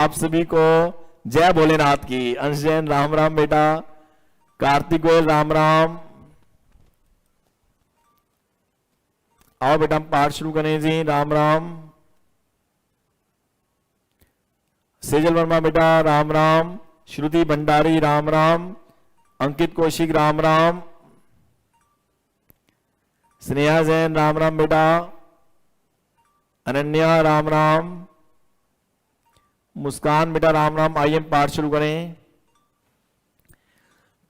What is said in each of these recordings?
आप सभी को जय भोलेनाथ की। अंश जैन राम राम बेटा। कार्तिक गोयल राम राम। आओ बेटा हम पाठ शुरू करें जी। राम राम। सेजल वर्मा बेटा राम राम। श्रुति भंडारी राम राम। अंकित कौशिक राम राम। स्नेहा जैन राम राम बेटा। अनन्या राम राम। मुस्कान बेटा राम राम। आइए हम पाठ शुरू करें।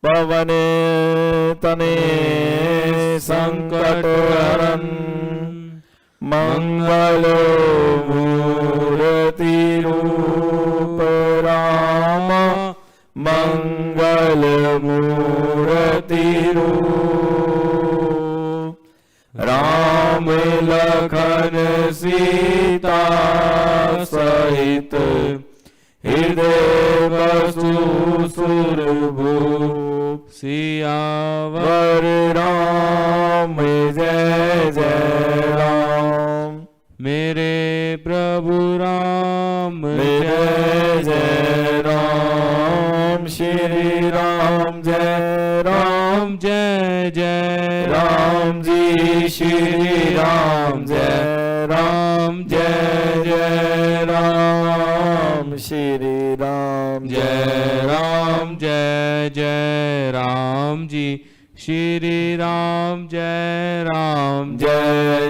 पवन तने संकट हरन मंगल मूर्ति रूप राम मंगल मूर्ति रूप राम लखन सीता सहित हृदय वसु सुरभूप सियावर राम जय जय राम। मेरे प्रभु राम जय जय राम। श्री राम जय राम जय जय राम जी। श्री राम जय राम जय जय राम। श्री राम जय राम जय जय राम जी। श्री राम जय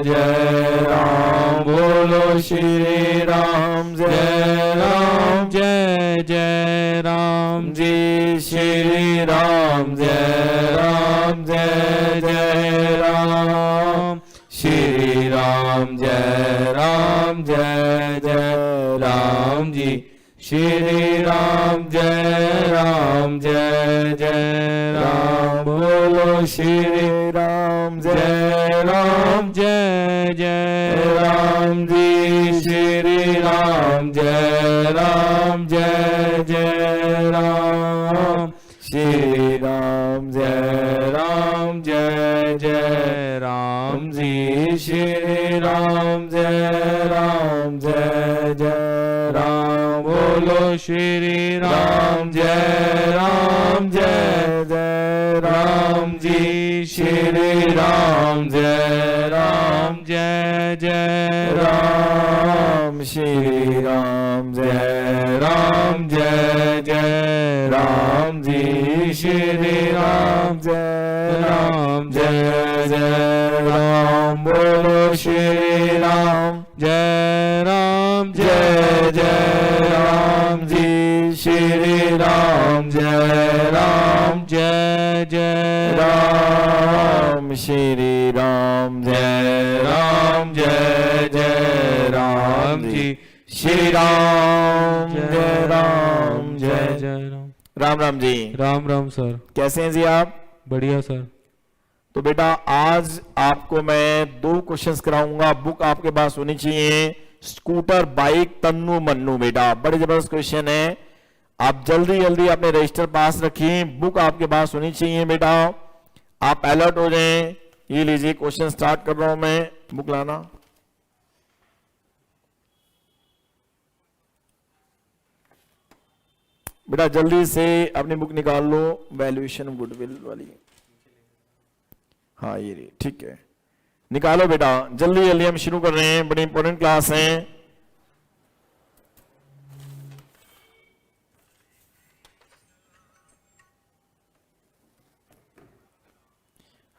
जय राम। बोलो श्री राम जय राम जय जय राम जी। श्री राम जय राम जय जय राम। श्री राम जय जय राम जी। श्री राम जय जय राम। बोलो श्री राम जय जय राम जी। श्री राम जय जय राम। श्री राम जय जय राम जी। श्री राम जय जय राम। बोलो श्री राम जय जय राम जी। श्री राम जय जय राम। श्री राम जय जय राम जी। श्री राम जय जय राम। बोलो श्री राम जय जय राम जी। श्री राम जय जय राम। श्री राम जय जय राम जी। श्री राम जय राम। राम राम जी। राम राम सर। कैसे हैं जी आप? बढ़िया सर। तो बेटा आज आपको मैं 2 क्वेश्चंस कराऊंगा। बुक आपके पास होनी चाहिए। स्कूटर बाइक तन्नू मन्नू बेटा बड़े जबरदस्त क्वेश्चन है। आप जल्दी जल्दी अपने रजिस्टर पास रखिए। बुक आपके पास होनी चाहिए बेटा। आप अलर्ट हो जाएं। ये लीजिए क्वेश्चन स्टार्ट कर रहा हूं मैं। बुक लाना बेटा जल्दी से अपनी बुक निकाल लो। वैल्यूएशन गुडविल वाली। हाँ ये रही। ठीक है निकालो बेटा जल्दी जल्दी। हम शुरू कर रहे हैं। बड़ी इंपॉर्टेंट क्लास है।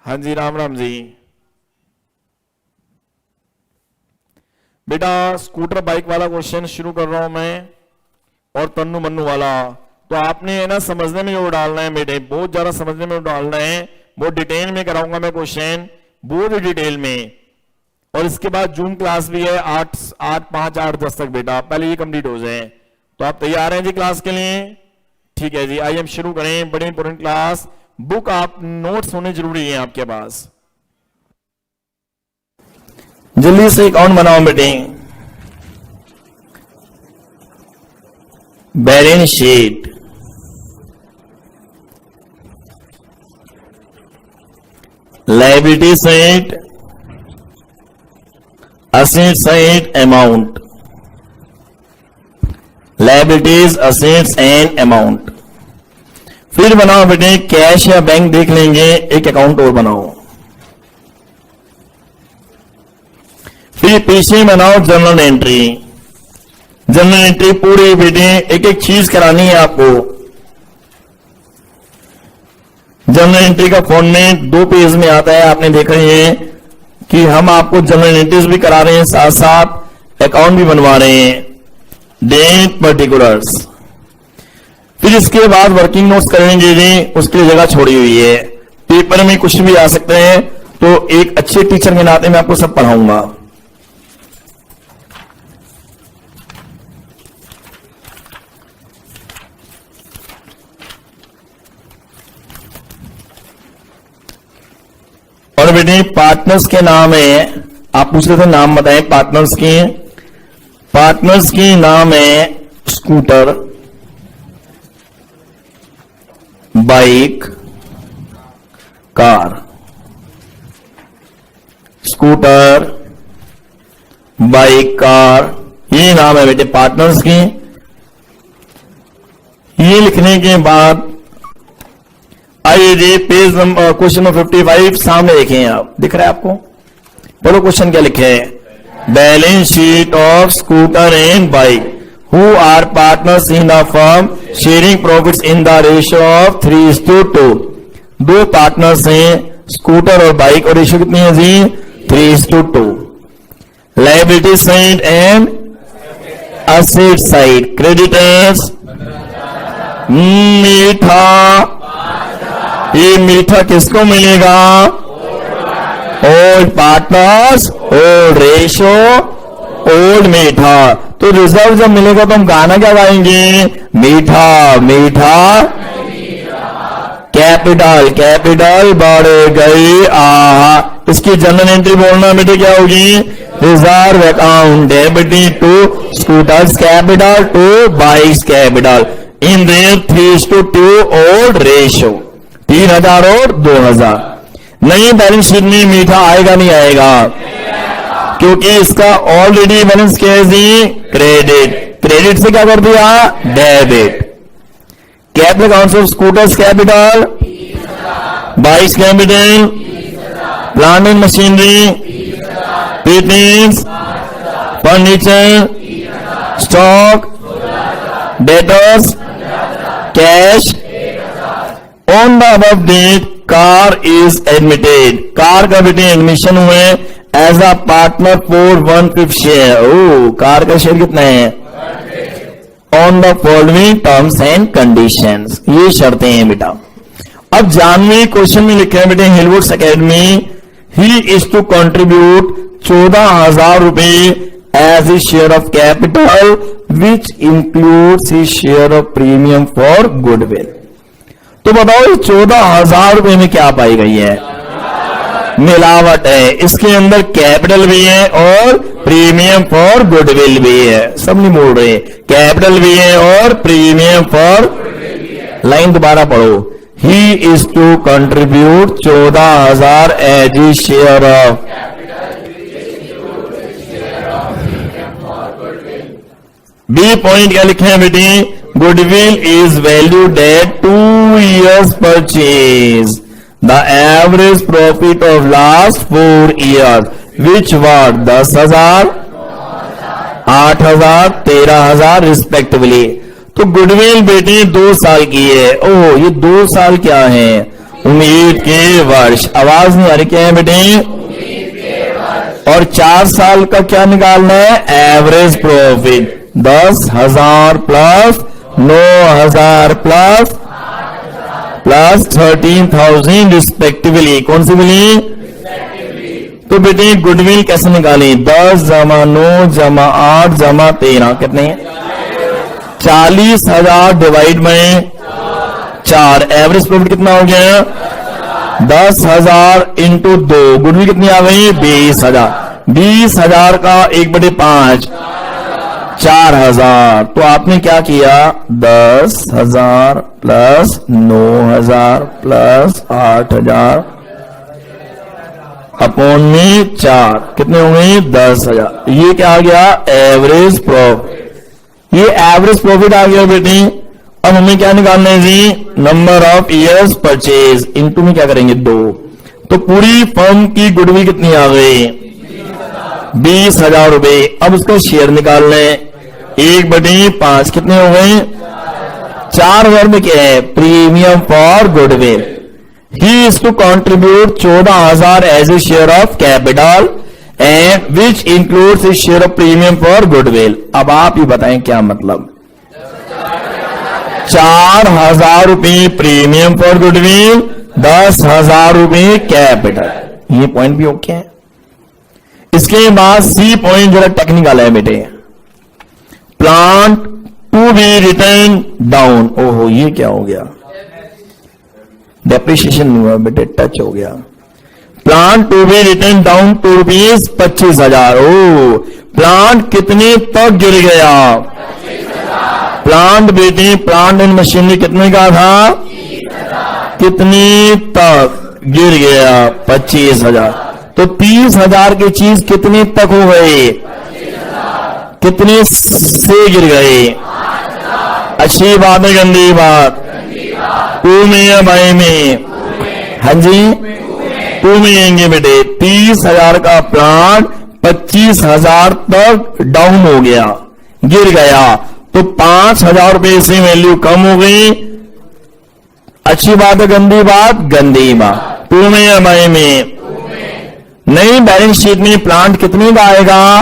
हाँ जी राम राम जी। बेटा स्कूटर बाइक वाला क्वेश्चन शुरू कर रहा हूं मैं और तन्नू मन्नू वाला। तो आपने है ना समझने में जो डालना है बेटे, बहुत ज्यादा समझने में डालना है। बहुत डिटेल में कराऊंगा मैं क्वेश्चन, बहुत डिटेल में। और इसके बाद जूम क्लास भी है 8, 5, 8, 10 तक बेटा। पहले ये कंप्लीट हो जाए। तो आप तैयार हैं जी क्लास के लिए? ठीक है जी आइए हम शुरू करें। बड़ी इंपॉर्टेंट क्लास। बुक आप नोट्स होने जरूरी है आपके पास। जल्दी से अकाउंट बनाओ बेटे। Balance sheet, liability side, asset side, amount. Liabilities, assets and amount. फिर बनाओ बेटे कैश या बैंक देख लेंगे, एक अकाउंट और बनाओ। फिर पीछे बनाओ जनरल एंट्री। जनरल एंट्री पूरी बेटे एक एक चीज करानी है आपको। जनरल एंट्री का फॉर्मेट 2 पेज में आता है, आपने देखा है कि हम आपको जनरल एंट्रीज भी करा रहे हैं, साथ साथ अकाउंट भी बनवा रहे हैं, डेट पर्टिकुलर्स। फिर इसके बाद वर्किंग नोट्स करेंगे जी, उसके लिए जगह छोड़ी हुई है। पेपर में कुछ भी आ सकते हैं, तो एक अच्छे टीचर के नाते मैं आपको सब पढ़ाऊंगा। और बेटे पार्टनर्स के नाम है, आप पूछ रहे थे नाम बताएं पार्टनर्स के। पार्टनर्स के नाम है scooter, bike, car. Scooter, bike, car, ये नाम है बेटे पार्टनर्स के। ये लिखने के बाद आइए जी पेज नंबर क्वेश्चन नंबर 55 सामने देखें आप, दिख रहा है आपको? बोलो क्वेश्चन क्या लिखे है? Balance sheet of scooter and bike who are partners in the firm sharing profits in the ratio of 3:2। 2 partners हैं स्कूटर और बाइक, और रेशियो कितनी है जी? 3:2। Liability side and asset side. Creditors मीठा, ये मीठा किसको मिलेगा? Old partners, old ratio, old मीठा। तो रिजर्व जब मिलेगा तो हम गाना क्या गाएंगे? मीठा मीठा कैपिटल, कैपिटल बढ़ गई आहा। इसकी जनरल एंट्री बोलना बेटे क्या होगी? Reserve account debited to scooters capital to bikes capital in their 3:2 old ratio. 3000 और 2000। नई बैलेंस शीट में मीठा आएगा नहीं आएगा? क्योंकि इसका ऑलरेडी बैलेंस क्या है जी? क्रेडिट। क्रेडिट से क्या कर दिया? Debit. Capital accounts of scooters capital, bikes capital, plant and machinery, patents, furniture, stock, debtors, cash. On the above date car is admitted. Car का बेटे एडमिशन हुए as a partner for 1/5 share. ओ car का share कितना है? On the following terms and conditions. ये शर्तें हैं बेटा। अब जानवी क्वेश्चन में लिखे हैं बेटे Hillwoods academy he is to contribute 14,000 रुपए as a share of capital which includes his share of premium for goodwill. तो बताओ 14,000 रुपए में क्या पाई गई है? मिलावट है। इसके अंदर कैपिटल भी है और प्रीमियम फॉर गुडविल भी है। सब नहीं बोल रहे, कैपिटल भी है और प्रीमियम फॉर। लाइन दोबारा पढ़ो। He is to contribute 14,000 as a share of. B point क्या लिखे हैं बेटी? Goodwill is valued at 2 years purchase. The average profit of last 4 years, which were 10,000, 8,000, 13,000 respectively. तो गुडविल बेटी 2 साल की है। ओह ये 2 साल क्या है? उम्मीद के वर्ष। आवाज नहीं आ रही, क्या है बेटी? और 4 साल का क्या निकालना है? Average profit 10,000 plus 9,000 plus 13,000 respectively. कौन सी मिली? तो बेटे गुडविल कैसे निकालें? 10 जमा 9 जमा 8 जमा 13 कितने? 40,000 डिवाइड में 4। एवरेज प्रॉफिट कितना हो गया? 10,000 इंटू 2। गुडविल कितनी आ गई? 20,000। 20,000 का 1/5 4,000। तो आपने क्या किया? 10,000 प्लस 9,000 प्लस 8,000 अपॉन में 4 कितने हो गए? 10,000। ये क्या आ गया? Average profit. ये एवरेज प्रॉफिट आ गया बेटी। अब हमें क्या निकालना है जी, number of years purchase into में क्या करेंगे 2, तो पूरी फर्म की गुडविल कितनी आ गई 20,000 रुपए। अब उसका शेयर निकाल लें 1/5 कितने हो गए 4,000 में क्या है premium for goodwill. He is to contribute 14,000 as a share of capital and which includes a share of premium for goodwill. अब आप ही बताएं क्या मतलब, 4,000 रुपए प्रीमियम फॉर गुडविल, 10,000 रुपए कैपिटल। ये पॉइंट भी ओके है। इसके बाद सी पॉइंट जरा टेक्निकल है बेटे, plant to be written down. ओहो ये क्या हो गया, डेप्रिसिएशन नहीं हुआ बेटे, टच हो गया। Plant to be written down to rupees 25,000। ओ प्लांट कितने तक गिर गया, प्लांट बेटे प्लांट एंड मशीनरी कितने का था, कितने तक गिर गया 25,000। तो 30,000 की चीज कितने तक हो गए, कितने से गिर गए, अच्छी बात है गंदी बात, 2 में या बाई में, हाँ जी 2 में आएंगे बेटे। 30,000 का प्लांट 25,000 तक डाउन हो गया, गिर गया, तो 5,000 रुपए से वैल्यू कम हो गई। अच्छी बात है गंदी बात, गंदी बात, 2 में या बाई में। नई बैलेंस शीट में प्लांट कितने का आएगा,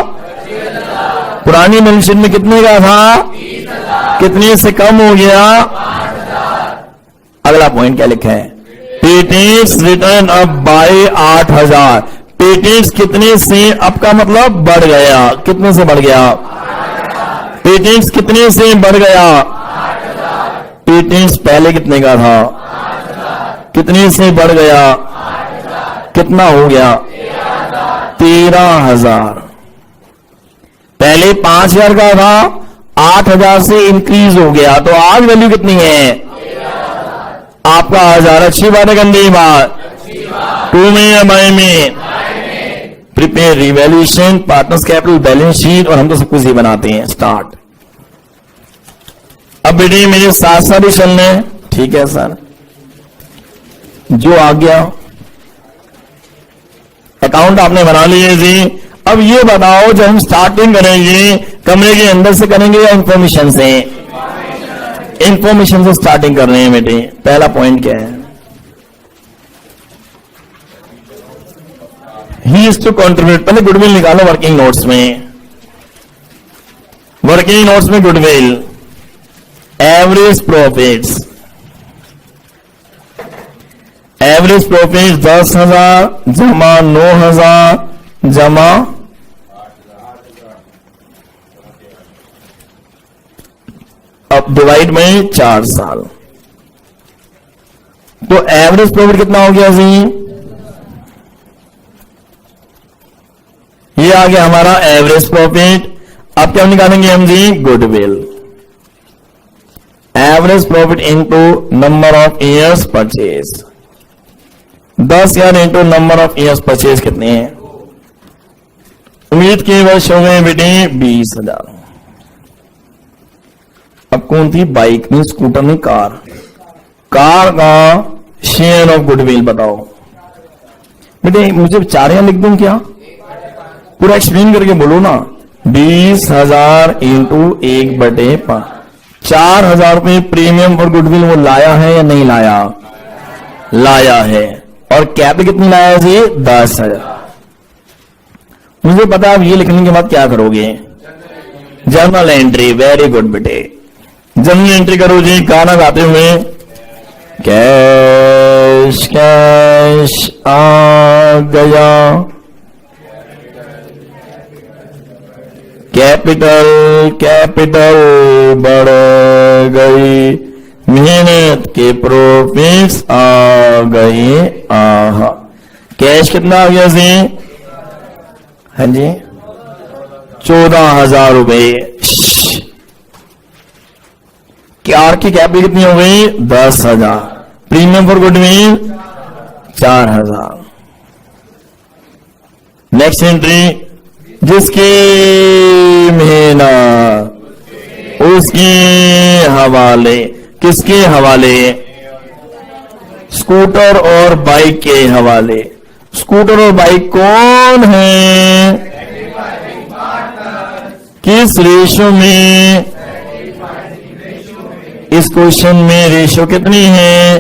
पुरानी बैलेंस शीट में कितने का था, कितने से कम हो गया। अगला पॉइंट क्या लिखा है, patents return up by 8,000। Patents कितने से अप का मतलब बढ़ गया, कितने से बढ़ गया, पेटेंट्स कितने से बढ़ गया, पेटेंट्स पहले कितने का था, कितने से बढ़ गया, कितना हो गया 13,000। पहले 5,000 का था, 8,000 से इंक्रीज हो गया, तो आज वैल्यू कितनी है आपका 1,000। अच्छी बात है गंदी बात, 2 में या बाई में। Prepare revaluation partners capital balance sheet, और हम तो सब कुछ ही बनाते हैं। स्टार्ट। अब बेटे मेरे साथ साथ ही चलना है, ठीक है सर, जो आ गया अकाउंट आपने बना लिए जी। अब ये बताओ जब हम स्टार्टिंग करेंगे कमरे के अंदर से करेंगे या इंफॉर्मेशन से, इंफॉर्मेशन से स्टार्टिंग कर रहे हैं बेटे। पहला पॉइंट क्या है, ही इज टू कॉन्ट्रीब्यूट। पहले गुडविल निकालो वर्किंग नोट्स में, वर्किंग नोट्स में goodwill, average profits, average profit 10,000 जमा 9,000 जमा अब डिवाइड में 4 साल, तो एवरेज प्रॉफिट कितना हो गया जी, ये आ गया हमारा एवरेज प्रॉफिट। अब क्या निकालेंगे हम जी, goodwill, average profit into number of years purchase. 10,000 into number of years purchase कितने हैं, उम्मीद के वर्ष हो गए बेटे 20,000। अब कौन थी, बाइक नहीं, स्कूटर नहीं, कार। कार का शेयर ऑफ गुडविल बताओ बेटे। मुझे 4 लिख दूं क्या, पूरा एक्सप्लेन करके बोलो ना। 20,000 इंटू 1/5, 4,000 रुपए प्रीमियम फॉर गुडविल वो लाया है या नहीं लाया, लाया है। और कैप कितनी लाया जी, 10,000। मुझे पता अब ये लिखने के बाद क्या करोगे, जर्नल एंट्री। वेरी गुड बेटे, जर्नल एंट्री करो जी, गाना गाते हुए। कैश कैश आ गया, कैपिटल कैपिटल बढ़ गई, मेहनत के प्रॉफिट्स आ गए। आहा, कैश कितना आ गया जी, हाँ जी 14,000 रुपए। कार की कैपिटल कितनी हो गई, 10,000। Premium for goodwill 4,000। Next entry, जिसकी मेहनत उसके हवाले। किसके हवाले? स्कूटर और बाइक के हवाले। स्कूटर और बाइक कौन है? किस रेशो में? इस क्वेश्चन में रेशो कितनी है?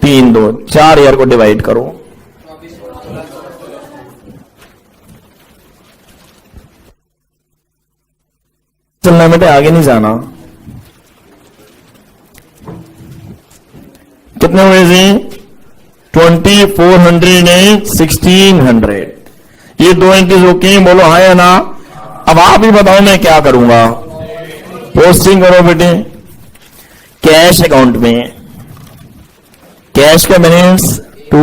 3:2। 4 ईयर को डिवाइड करो। चलना बेटे, आगे नहीं जाना। कितने हुए जी? 2400 एंड 1600। ये दो एंट्रीज ओके, बोलो हाँ या ना। अब आप ही बताओ मैं क्या करूंगा। पोस्टिंग करो बेटे कैश अकाउंट में। कैश का बैलेंस टू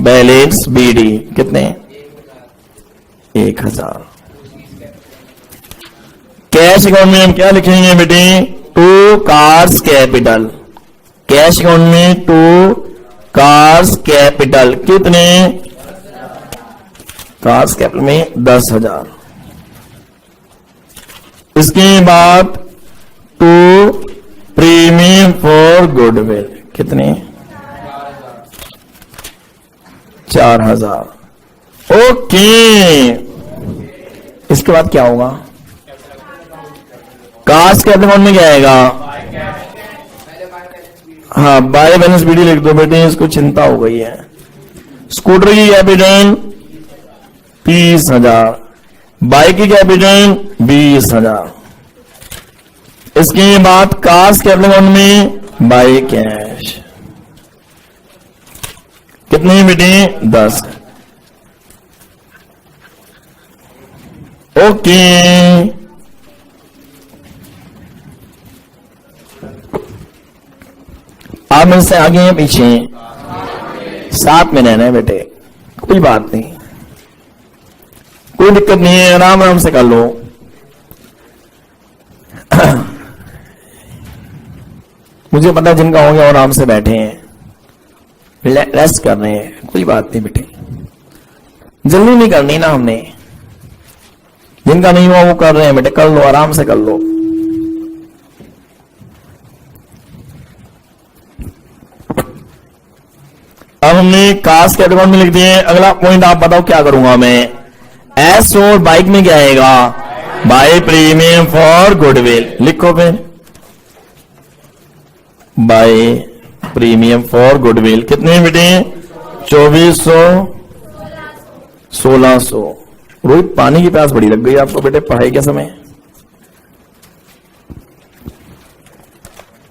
बैलेंस बीडी कितने? 1000। कैश अकाउंट में हम क्या लिखेंगे बेटे? To cars capital. Cash account में टू कार्स कैपिटल कितने? कार्स कैपिटल में 10,000। इसके बाद टू प्रीमियम फॉर गुडविल कितने? 4,000। ओके, इसके बाद क्या होगा? कार्स कैपिटल अकाउंट में क्या आएगा? हाँ, बाय बैलेंस बीडी लिख दो बेटे, इसको चिंता हो गई है। स्कूटर की कैपिटल 30,000, बाइक की कैपिटल 20,000। इसके बाद कार्स कैपिटल अकाउंट में बाय कैश कितने बेटे? 10। ओके, आप इनसे आगे हैं पीछे? साथ में रहना है बेटे, कोई बात नहीं, कोई दिक्कत नहीं है, आराम आराम से कर लो। मुझे पता है जिनका हो गया आराम से बैठे हैं, रेस्ट कर रहे हैं, कोई बात नहीं बेटे, जल्दी नहीं करनी ना हमने। जिनका नहीं हुआ वो कर रहे हैं बेटे, कर लो, आराम से कर लो। अब हमने कार्स कैपिटल में लिख दिए। अगला पॉइंट आप बताओ क्या करूंगा मैं? एस और बाइक में क्या आएगा? बाय प्रीमियम फॉर गुडविल लिखो फिर। बाय प्रीमियम फॉर गुडविल कितने बेटे? 2400 1600। रोहित पानी की प्यास बड़ी लग गई आपको बेटे पढ़ाई के समय।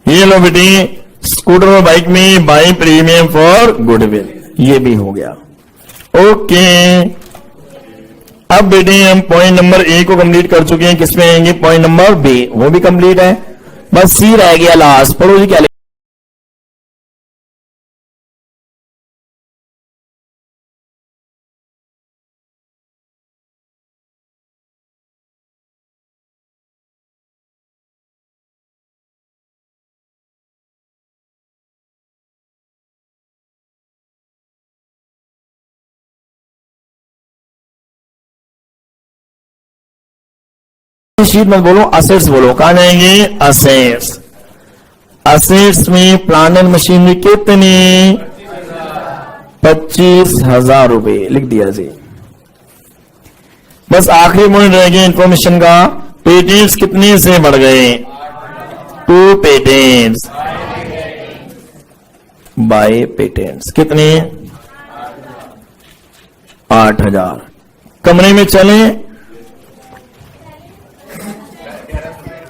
ये लो बेटे, स्कूटर और बाइक में बाय प्रीमियम फॉर गुडविल, ये भी हो गया। ओके, अब बेटे हम पॉइंट नंबर ए को कंप्लीट कर चुके हैं। किसमें आएंगे? पॉइंट नंबर बी, वो भी कंप्लीट है। बस सी रह गया लास्ट। पढ़ो जी क्या शीट मत बोलो, असेट्स बोलो। कहां जाएंगे? असेट्स। असेट्स में प्लांट एंड मशीनरी कितनी? 25,000 रुपए लिख दिया जी। बस आखिरी पॉइंट रह गया इंफॉर्मेशन का। पेटेंट्स कितने से बढ़ गए? 2 पेटेंट्स बाय पेटेंट्स कितने? 8,000। कमरे में चले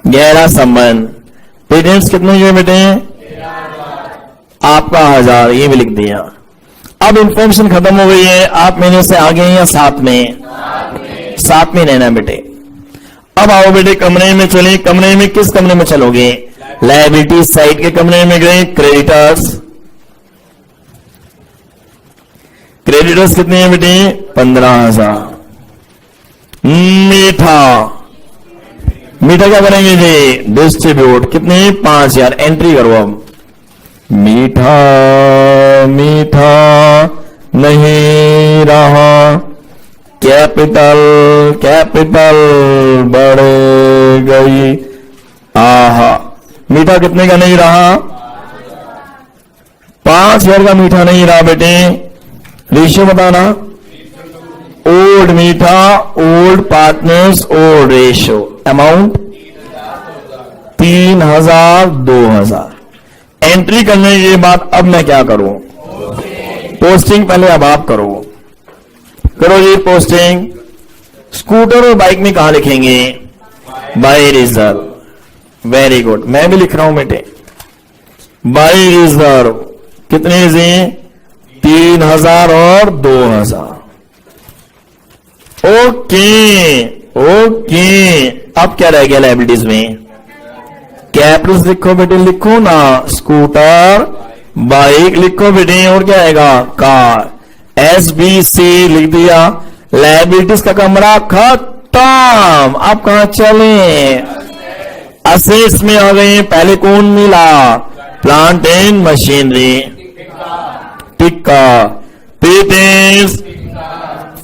11 संबंध। पेटेंट्स कितने हुए बेटे? आपका 1000, ये भी लिख दिया। अब इंफॉर्मेशन खत्म हो गई है। आप मेरे से आगे हैं या साथ में? साथ में रहना बेटे। अब आओ बेटे कमरे में चले। कमरे में किस कमरे में चलोगे? लायबिलिटी साइड के कमरे में गए। क्रेडिटर्स, क्रेडिटर्स कितने हैं बेटे? 15,000। मीठा, मीठा क्या करेंगे जी? डिस्ट्रीब्यूट कितने? 5,000। एंट्री करो अब। मीठा मीठा नहीं रहा, कैपिटल कैपिटल बढ़ गई, आहा, मीठा कितने का नहीं रहा? 5,000 का मीठा नहीं रहा बेटे। रेशियो बताना। ओल्ड मीठा, old partners, old ratio. Amount 3,000, 2,000। Entry करने के बाद अब मैं क्या करूं? पोस्टिंग पहले अब आप करो। करो जी पोस्टिंग। स्कूटर और बाइक में कहां लिखेंगे? Bye reserve. वेरी गुड, मैं भी लिख रहा हूं बेटे। बाय रिजर्व कितने जी? 3,000 और 2,000। ओके ओके, अब क्या रह गया लायबिलिटीज में? कैपिटल्स लिखो बेटे, लिखो ना। स्कूटर, बाइक लिखो बेटे, और क्या आएगा? कार। SBC लिख दिया। लायबिलिटीज का कमरा खत्म। अब कहां चले? असेट्स में आ गए। पहले कौन मिला? Plant and machinery, tikka. Patents,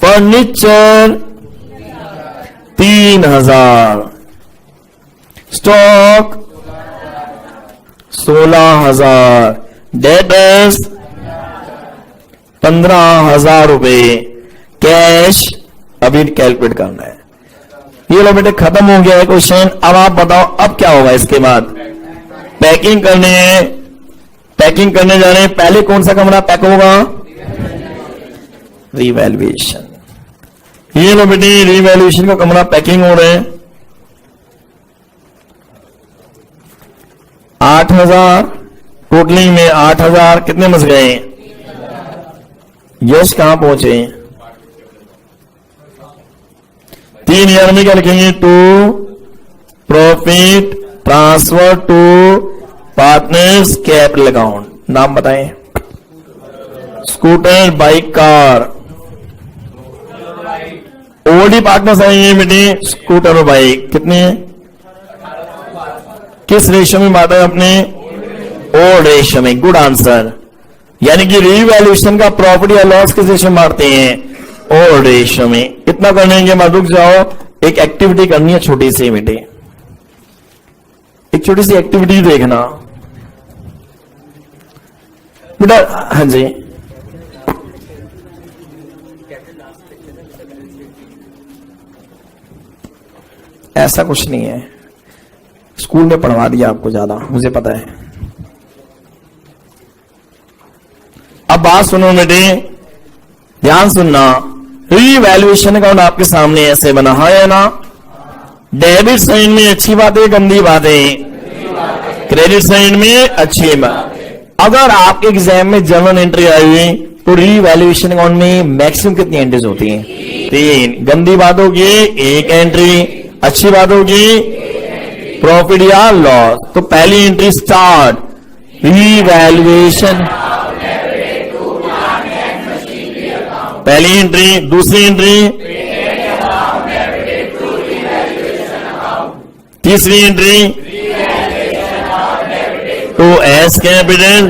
furniture 3,000। Stock 16,000। Debtors 15,000 रुपए। कैश अभी कैलकुलेट करना है। ये लो बेटे, खत्म हो गया है क्वेश्चन। अब आप बताओ अब क्या होगा इसके बाद? पैकिंग करने हैं, पैकिंग करने जा रहे हैं। पहले कौन सा कमरा पैक होगा? रिवैल्यूएशन। ये लो बेटे, रिवैल्यूएशन का कमरा पैकिंग हो रहे हैं। 8,000 टोटलिंग में 8,000 कितने बच गए? यश कहां पहुंचे? 3,000 में क्या लिखेंगे? To profit transfer to partners capital account. नाम बताएं। Scooter, bike, car. Old partners आएंगे बेटे। स्कूटर और बाइक कितने? किस रेशियो में बांटा है अपने? ओल्ड रेशियो में। Good answer. यानी कि रीवैल्यूएशन का प्रॉफिट या लॉस किस रेशियो में बांटते हैं? ओल्ड रेशियो में। इतना करने के बाद रुक जाओ, एक एक्टिविटी करनी है छोटी सी बेटे। एक छोटी सी एक्टिविटी देखना बेटा। हाँ जी, ऐसा कुछ नहीं है। स्कूल में पढ़वा दिया आपको ज्यादा, मुझे पता है। अब बात सुनो बेटे, ध्यान सुनना। रीवैल्यूएशन अकाउंट आपके सामने ऐसे बना है या ना? डेबिट साइड में अच्छी बातें, गंदी बातें। क्रेडिट साइड में अच्छी बात। अगर आपके एग्जाम में जर्नल एंट्री आई हुई तो रीवैल्यूएशन अकाउंट में मैक्सिमम कितनी एंट्रीज होती हैं? 3। गंदी बात होगी 1 एंट्री, अच्छी बात होगी प्रॉफिट या लॉस। तो पहली एंट्री स्टार्ट, रीवैल्यूएशन। पहली एंट्री। दूसरी एंट्री, तीसरी entry, to S capital,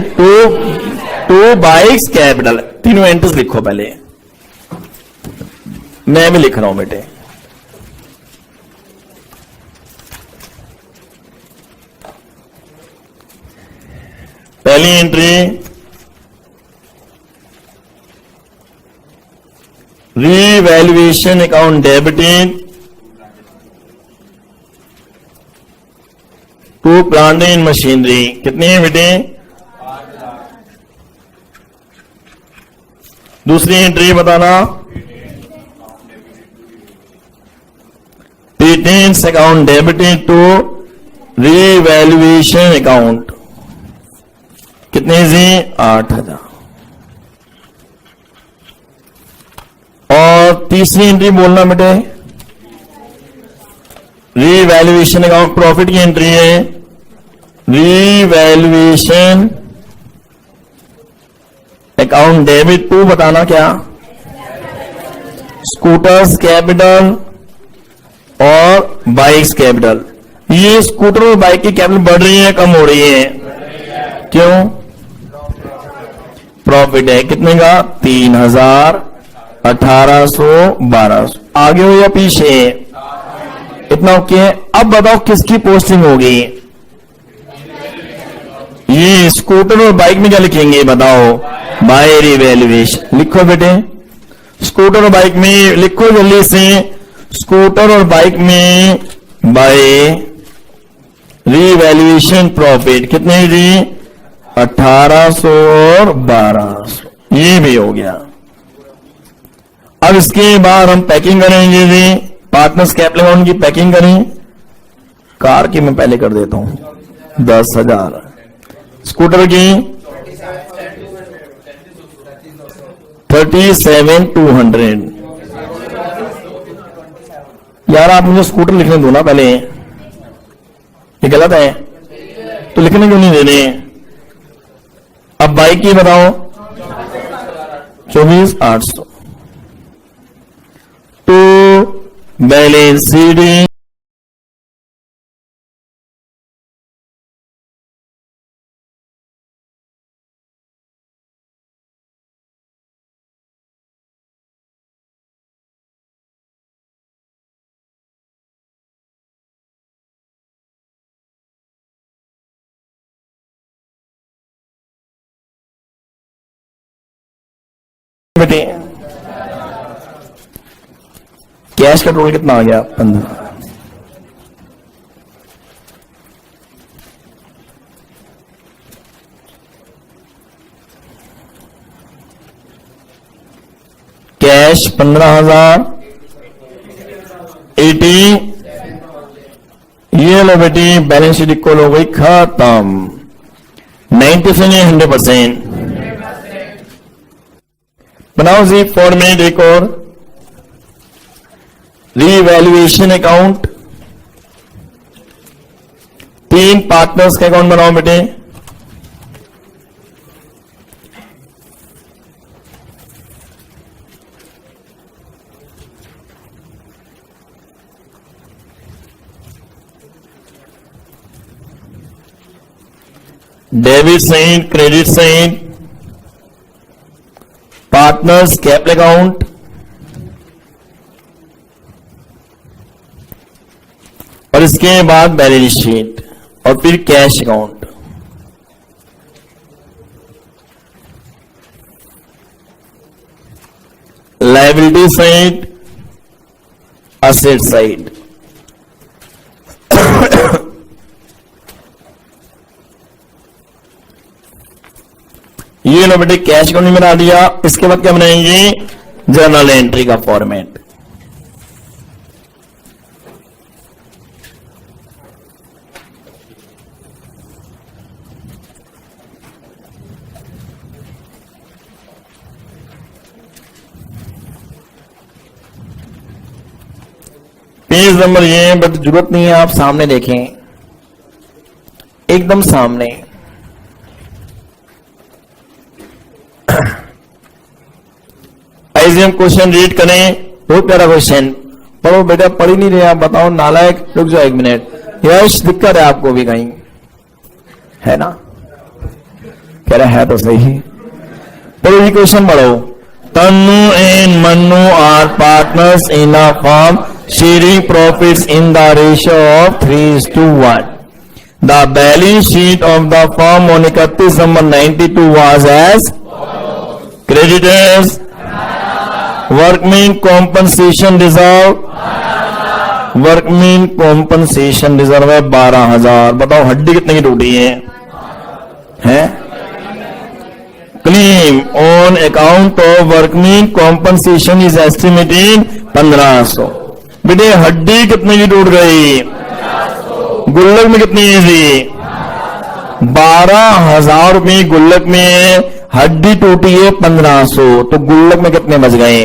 to bikes capital. तीनों एंट्रीज लिखो पहले। मैं भी लिख रहा हूं बेटे। पहली entry revaluation account debited to plant and machinery. कितनी है बेटे? दूसरी एंट्री बताना, patents account debited to revaluation account. कितने जी? 8,000। और तीसरी एंट्री बोलना बेटे, रीवैल्यूएशन अकाउंट प्रॉफिट की एंट्री है। रीवैल्यूएशन अकाउंट डेबिट टू बताना क्या? स्कूटर्स कैपिटल और बाइक्स कैपिटल। ये स्कूटर और बाइक की कैपिटल बढ़ रही है कम हो रही है? क्यों? प्रॉफिट है कितने का? 3,000, 1,800, 1,200। आगे हो या पीछे? इतना ओके है। अब बताओ किसकी पोस्टिंग होगी? ये स्कूटर और बाइक में क्या लिखेंगे बताओ? By revaluation. लिखो बेटे, स्कूटर और बाइक में लिखो जल्दी से। स्कूटर और बाइक में बाय रिवैल्यूएशन प्रॉफिट कितने जी? 1800 और 1200। ये भी हो गया। अब इसके बाद हम पैकिंग करेंगे जी। पार्टनर्स कैपिटल अकाउंट की पैकिंग करें। कार की मैं पहले कर देता हूं 10,000। स्कूटर की 37,200। यार आप मुझे स्कूटर लिखने दो ना पहले, ये गलत है तो लिखने क्यों नहीं दे रहे? अब बाइक की बताओ 24,800। तो बैलेंस शीट बेटे कैश का टोटल कितना आ गया? 15। कैश 15,000। 80। ये लो बेटी बैलेंस शीट इक्वल हो गई खत्म। 90% 100%। बनाओ जी फॉर्मेट एक और। रीवैल्यूएशन अकाउंट 3 पार्टनर्स का अकाउंट बनाओ बेटे। Debit side credit side partners capital account और इसके बाद बैलेंस शीट और फिर cash account. Liability side asset side. ये लो बेटे कैश अकाउंट में बना दिया। इसके बाद क्या बनाएंगे? जर्नल एंट्री का फॉर्मेट। पेज नंबर ये है, बट जरूरत नहीं है आप सामने देखें, एकदम सामने। आइए हम क्वेश्चन रीड करें। बहुत प्यारा क्वेश्चन। पढ़ो बेटा, पढ़ ही नहीं रहे आप, बताओ नालायक। रुक जाओ 1 मिनट। यश दिक्कत है आपको भी कहीं, है ना? कह रहा है तो सही। पढ़ो ये क्वेश्चन पढ़ो। Tannu and Mannu are partners in a firm sharing profits in the ratio of 3:1. The balance sheet of the firm on 31 December 92 was as creditors workmen compensation reserve workman compensation reserve है 12,000। बताओ हड्डी कितने की टूटी है? Claim on account of workman compensation is estimated 1,500। बेटे हड्डी कितने की टूट गई? गुल्लक में कितनी थी? 12,000 रुपये गुल्लक में, हड्डी टूटी है 1,500, तो गुल्लक में कितने बच गए?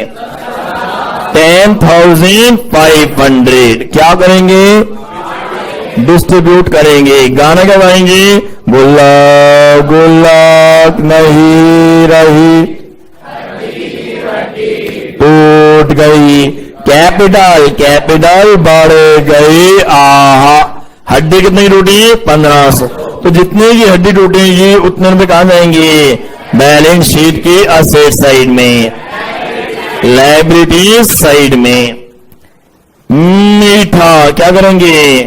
10,500। क्या करेंगे? डिस्ट्रीब्यूट करेंगे। गाना क्या गाएंगे? गुल्लक गुल्लक नहीं रही टूट गई, कैपिटल कैपिटल बढ़ गई। आहा, हड्डी कितनी टूटी? 1,500। तो जितने की हड्डी टूटेगी उतने रुपए कहां जाएंगे? बैलेंस शीट की असेट साइड में, लायबिलिटी साइड में। मीठा क्या करेंगे,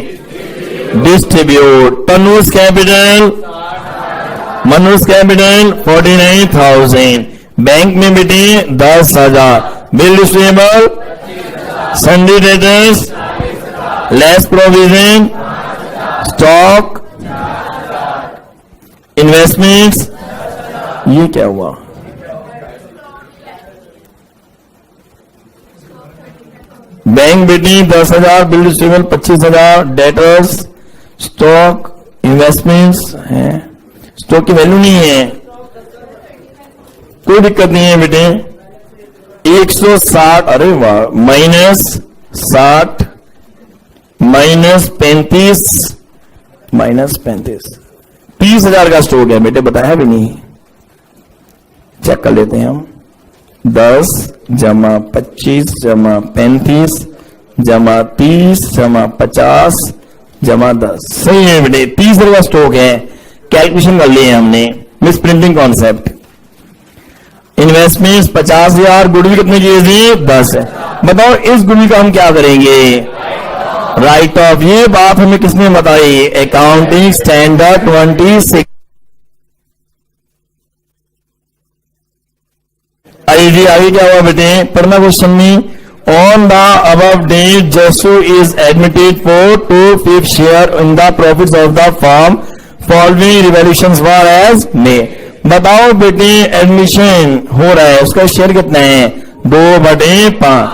डिस्ट्रीब्यूट। तनुज कैपिटल, मनुज कैपिटल 49,000, बैंक में बेटे 10,000, bill receivable, सन्डी debtors, less provision, stock, investments. ये क्या हुआ, बैंक बेटी 10,000, bill receivable 25,000, debtors, stock, investments है। स्टॉक की वैल्यू नहीं है, कोई दिक्कत नहीं है बेटे। 160, अरे वाह, -60 -35 -35 30,000 का स्टॉक है बेटे, बताया भी नहीं। चेक कर लेते हैं हम। 10 जमा 25 जमा 35 जमा 30 जमा 50 जमा 10, सही है बेटे, 30,000 का स्टॉक है। कैलकुलेशन कर लिए हमने, miss printing concept. Investments 50,000, goodwill कितने की थी, 10 है। बताओ इस गुडविल का हम क्या करेंगे, राइट ऑफ। ये बात हमें किसने बताई, अकाउंटिंग स्टैंडर्ड 26। आगे क्या हुआ बेटे, पढ़ना क्वेश्चन में। On the above date Jasu is admitted for 2/5 share in the profits of the firm, following revolutions were as may. बताओ बेटे एडमिशन हो रहा है, उसका शेयर कितना है, 2/5।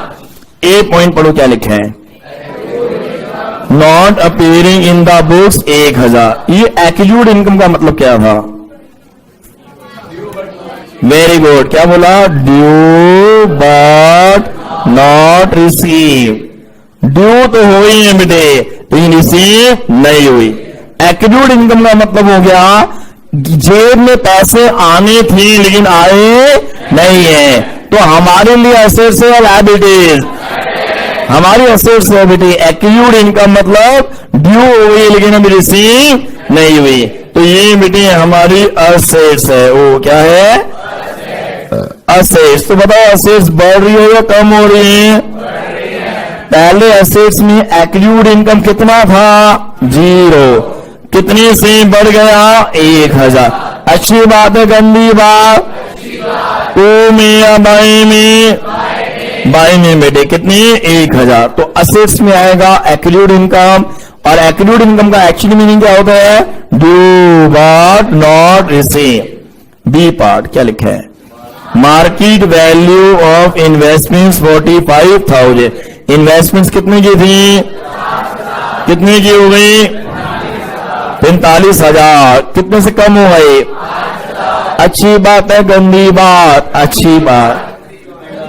ए पॉइंट पढ़ो क्या लिखा है, not appearing in the books 1,000। ये एक्लूड इनकम का मतलब क्या था, वेरी गुड, क्या बोला, due but not receive. Due तो हुई है बेटे लेकिन रिसीव नहीं हुई। एक्लूड इनकम का मतलब हो गया जेब में पैसे आने थे लेकिन आए नहीं है, तो हमारे लिए एसेट्स है लायबिलिटीज, हमारी एसेट्स है बेटे। एक्लूड इनकम मतलब ड्यू हुई लेकिन अभी रिसीव नहीं हुई, तो ये बेटे हमारी एसेट्स है। वो क्या है, एसेट्स। तो बताओ एसेट्स बढ़ रही है या कम हो रही है, पहले एसेट्स में एक्लूड इनकम कितना था, 0, कितने से बढ़ गया, 1,000। अच्छी बात है, गंदी बात, टू में या बाई में, बाई में बेटे कितनी, 1,000। तो एसेट्स में आएगा एक्लूड इनकम, और एक्लूड इनकम का एक्चुअली मीनिंग क्या होता है, due but not receive. B part क्या लिखा है, market value of investments 45,000। Investments कितने की थी, कितने की हो गई, 45,000। कितने से कम हो गई, अच्छी बात है, गंदी बात, अच्छी बात,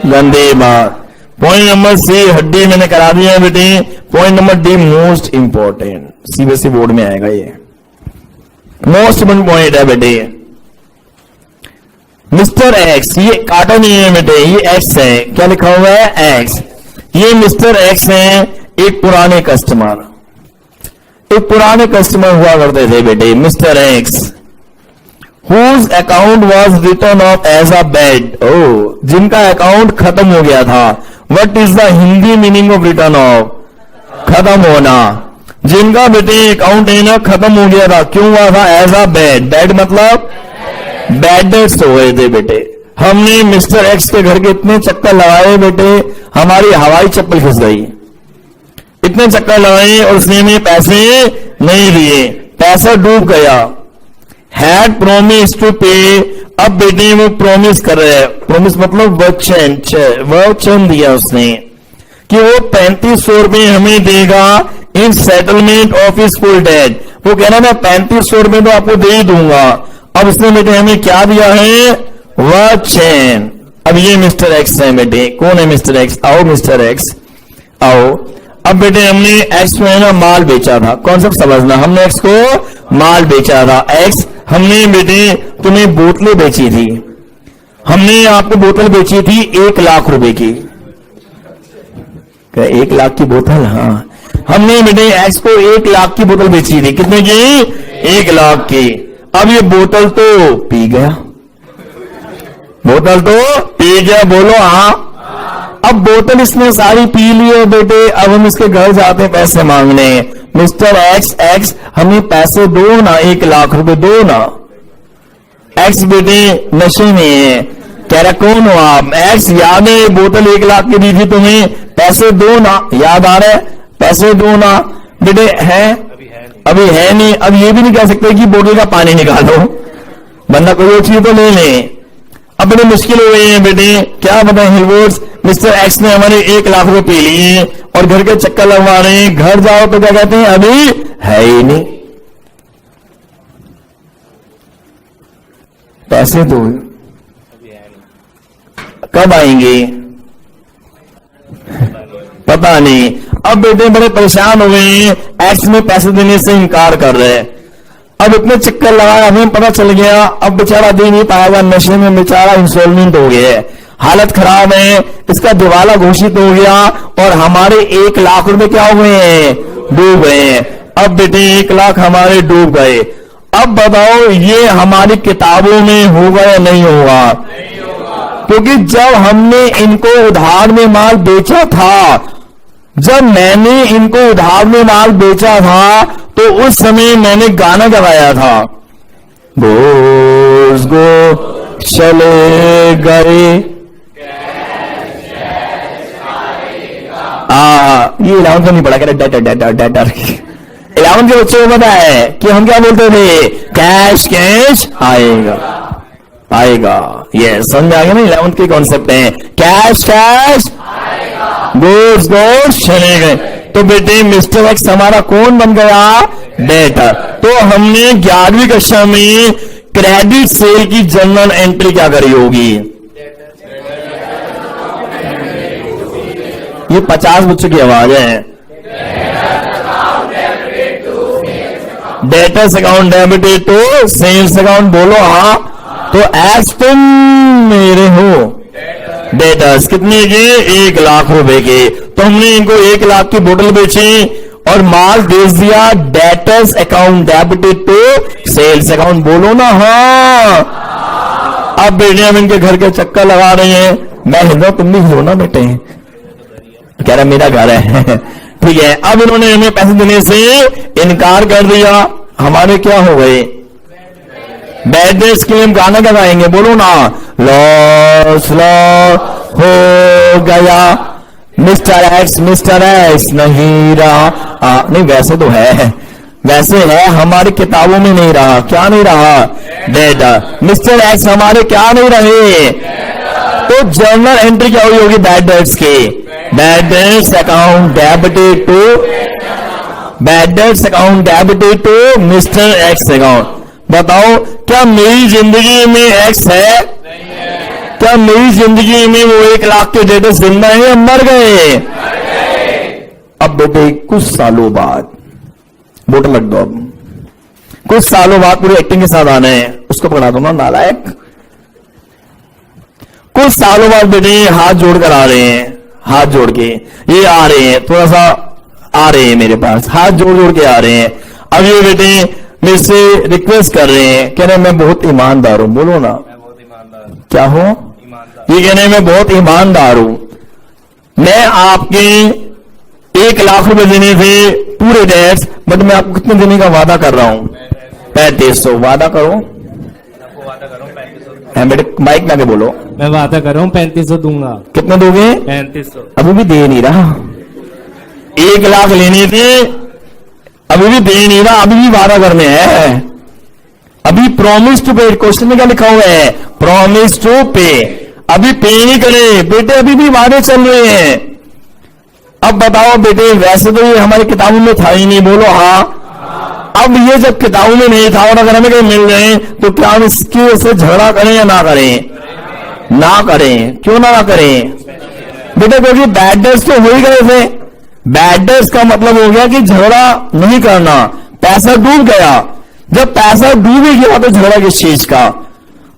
गंदी बात। पॉइंट नंबर सी हड्डी मैंने करा दिया है बेटे। Point number D most important, CBSE board में आएगा, ये मोस्ट इंपॉर्टेंट पॉइंट है बेटे। मिस्टर एक्स, ये काटा नहीं है बेटे, ये एक्स है, क्या लिखा हुआ है, एक्स। ये मिस्टर एक्स है, एक पुराने कस्टमर, एक पुराने कस्टमर हुआ करते थे बेटे, mister X, whose account was written off as a bad. Oh, जिनका अकाउंट खत्म हो गया था। What is the Hindi meaning of written off, खत्म होना। जिनका बेटे अकाउंट है ना खत्म हो गया था, क्यों हुआ था, एज अ बैड। बैड मतलब बैड डेट्स हो गए थे बेटे। हमने मिस्टर एक्स के घर के इतने चक्कर लगाए बेटे, हमारी हवाई चप्पल खिस गई, इतने चक्कर लगाए और उसने हमें पैसे नहीं दिए, पैसा डूब गया। हैड प्रोमिस टू पे, अब बेटे वो प्रॉमिस कर रहे हैं, प्रॉमिस मतलब वचन दिया उसने कि वो 3500 रुपए हमें देगा in settlement of his full debt. वो कह रहा मैं 3500 रुपए तो आपको दे ही दूंगा। अब उसने बेटे हमें क्या दिया है, वचन। अब ये मिस्टर एक्स है बेटे, कौन है मिस्टर एक्स, आओ मिस्टर एक्स आओ। अब बेटे हमने एक्स को है ना माल बेचा था, कॉन्सेप्ट समझना, हमने एक्स को माल बेचा था। एक्स, हमने बेटे तुम्हें बोतलें बेची थी, हमने आपको बोतल बेची थी 1 लाख रुपए की। 1 लाख की बोतल, हाँ, हमने बेटे एक्स को 1 लाख की बोतल बेची थी, कितने की, 1 लाख की। अब ये बोतल तो पी गया, बोतल तो पी गया, बोलो हाँ, अब बोतल इसने सारी पी ली है बेटे, अब हम इसके घर जाते हैं पैसे मांगने। मिस्टर एक्स हमें पैसे दो ना, 1 लाख रुपए दो ना। एक्स बेटे नशे में है, कह रहा कौन हो आप? एक्स याद है बोतल 1 लाख की दी थी तुम्हें, पैसे दो ना, याद आ रहा है? पैसे दो ना बेटे। है अभी है नहीं। अब ये भी नहीं कह सकते कि बोतल का पानी निकालो, वरना कोई और चीज तो ले लें। अब बड़ी मुश्किल हो गई है बेटे, क्या बताएं हिलवोर्ड्स। मिस्टर एक्स ने हमारे 1 लाख रुपए पी लिए और घर के चक्कर लगवा रहे हैं। घर जाओ तो क्या कहते हैं? अभी है ही नहीं, पैसे दो, कब आएंगे पता नहीं। अब बेटे बड़े परेशान हो गए हैं, एक्स में पैसे देने से इनकार कर रहे हैं। अब इतने चक्कर लगाया, हमें पता चल गया अब बेचारा दे नहीं पाएगा, नशे में बेचारा इंस्टॉलमेंट हो गया है, हालत खराब है, इसका दिवाला घोषित हो गया और हमारे 1 लाख रुपए क्या हुए हैं? डूब गए हैं। अब बेटे 1 लाख हमारे डूब गए। अब बताओ ये हमारी किताबों में होगा या नहीं होगा? क्योंकि जब हमने इनको उधार में माल बेचा था, जब मैंने इनको उधार में माल बेचा था तो उस समय मैंने गाना गवाया था, गोस गो चले गए। ये 11th में नहीं पढ़ा, कह रहे डर 11th के बच्चों को पता है कि हम क्या बोलते थे? कैश कैश आएगा आएगा। ये समझ आ गया ना, 11th के कॉन्सेप्ट है, कैश कैश गोस गोस चले गए। तो बेटे मिस्टर एक्स हमारा कौन बन गया? डेटर। तो हमने 11वीं कक्षा में क्रेडिट सेल की जर्नल एंट्री क्या करी होगी? ये 50 बच्चों की आवाज है। Debtors account debited to sales account, बोलो हाँ। तो एज तुम मेरे हो डेटर्स कितने के? 1 लाख रुपए के। तो हमने इनको 1 लाख की बोतल बेची और माल भेज दिया debtors account debited to sales account, बोलो ना हाँ। अब बेटे हम इनके घर के चक्कर लगा रहे हैं, मैं हिल रहा हूं तुम भी हिलो ना बेटे, कह रहा मेरा घर है ठीक है। अब इन्होंने हमें पैसे देने से इनकार कर दिया, हमारे क्या हो गए? बैड डेट्स के लिए हम गाना गवाएंगे, बोलो ना, लॉस हो गया मिस्टर एक्स नहीं रहा। नहीं वैसे तो है, वैसे है, हमारी किताबों में नहीं रहा। क्या नहीं रहा? डेटा। मिस्टर एक्स हमारे क्या नहीं रहे? तो जर्नल एंट्री क्या हुई होगी बैड डेट्स की? Bad debts account debited to mister X account. बताओ क्या मेरी जिंदगी में एक्स है? क्या मेरी जिंदगी में वो 1 लाख के डेटर्स जिंदा है या मर गए? अब बेटे कुछ सालों बाद बोतल लग दो, अब कुछ सालों बाद पूरी एक्टिंग के साथ आना है, उसको पकड़ा दो ना नालायक। कुछ सालों बाद बेटे हाथ जोड़कर आ रहे हैं, हाथ जोड़ के ये आ रहे हैं, थोड़ा सा आ रहे हैं मेरे पास, हाथ जोड़ जोड़ के आ रहे हैं। अब ये बेटे मेरे से रिक्वेस्ट कर रहे हैं, कह रहे हैं मैं बहुत ईमानदार हूं, बोलो ना क्या हो? ये कह रहे हैं मैं बहुत ईमानदार हूं, मैं आपके 1 लाख रुपए देने थे पूरे डेट्स, बट मैं आपको कितने देने का वादा कर रहा हूं? 3500। वादा करो, बेटे माइक में आके बोलो। मैं वादा कर रहा हूँ 3500 दूंगा। कितने दोगे? 3500। अभी भी दे नहीं रहा, 1 लाख लेने थे, अभी भी दे नहीं रहा, अभी भी वादा करने हैं। अभी प्रॉमिस टू पे, क्वेश्चन में क्या लिखा हुआ है? प्रॉमिस टू पे। अभी पे नहीं करे बेटे, अभी भी वादे चल रहे हैं। अब बताओ बेटे, वैसे तो ये हमारी किताबों में था ही नहीं, बोलो हाँ। अब ये जब किताबों में नहीं था और अगर हमें कहीं मिल गए तो क्या हम इसकी वजह से झगड़ा करें या ना करें? ना करें। क्यों ना करें बेटे? क्योंकि बैड डेट्स तो हो ही गए थे। बैड डेट्स का मतलब हो गया कि झगड़ा नहीं करना, पैसा डूब गया। जब पैसा डूब ही गया तो झगड़ा किस चीज का?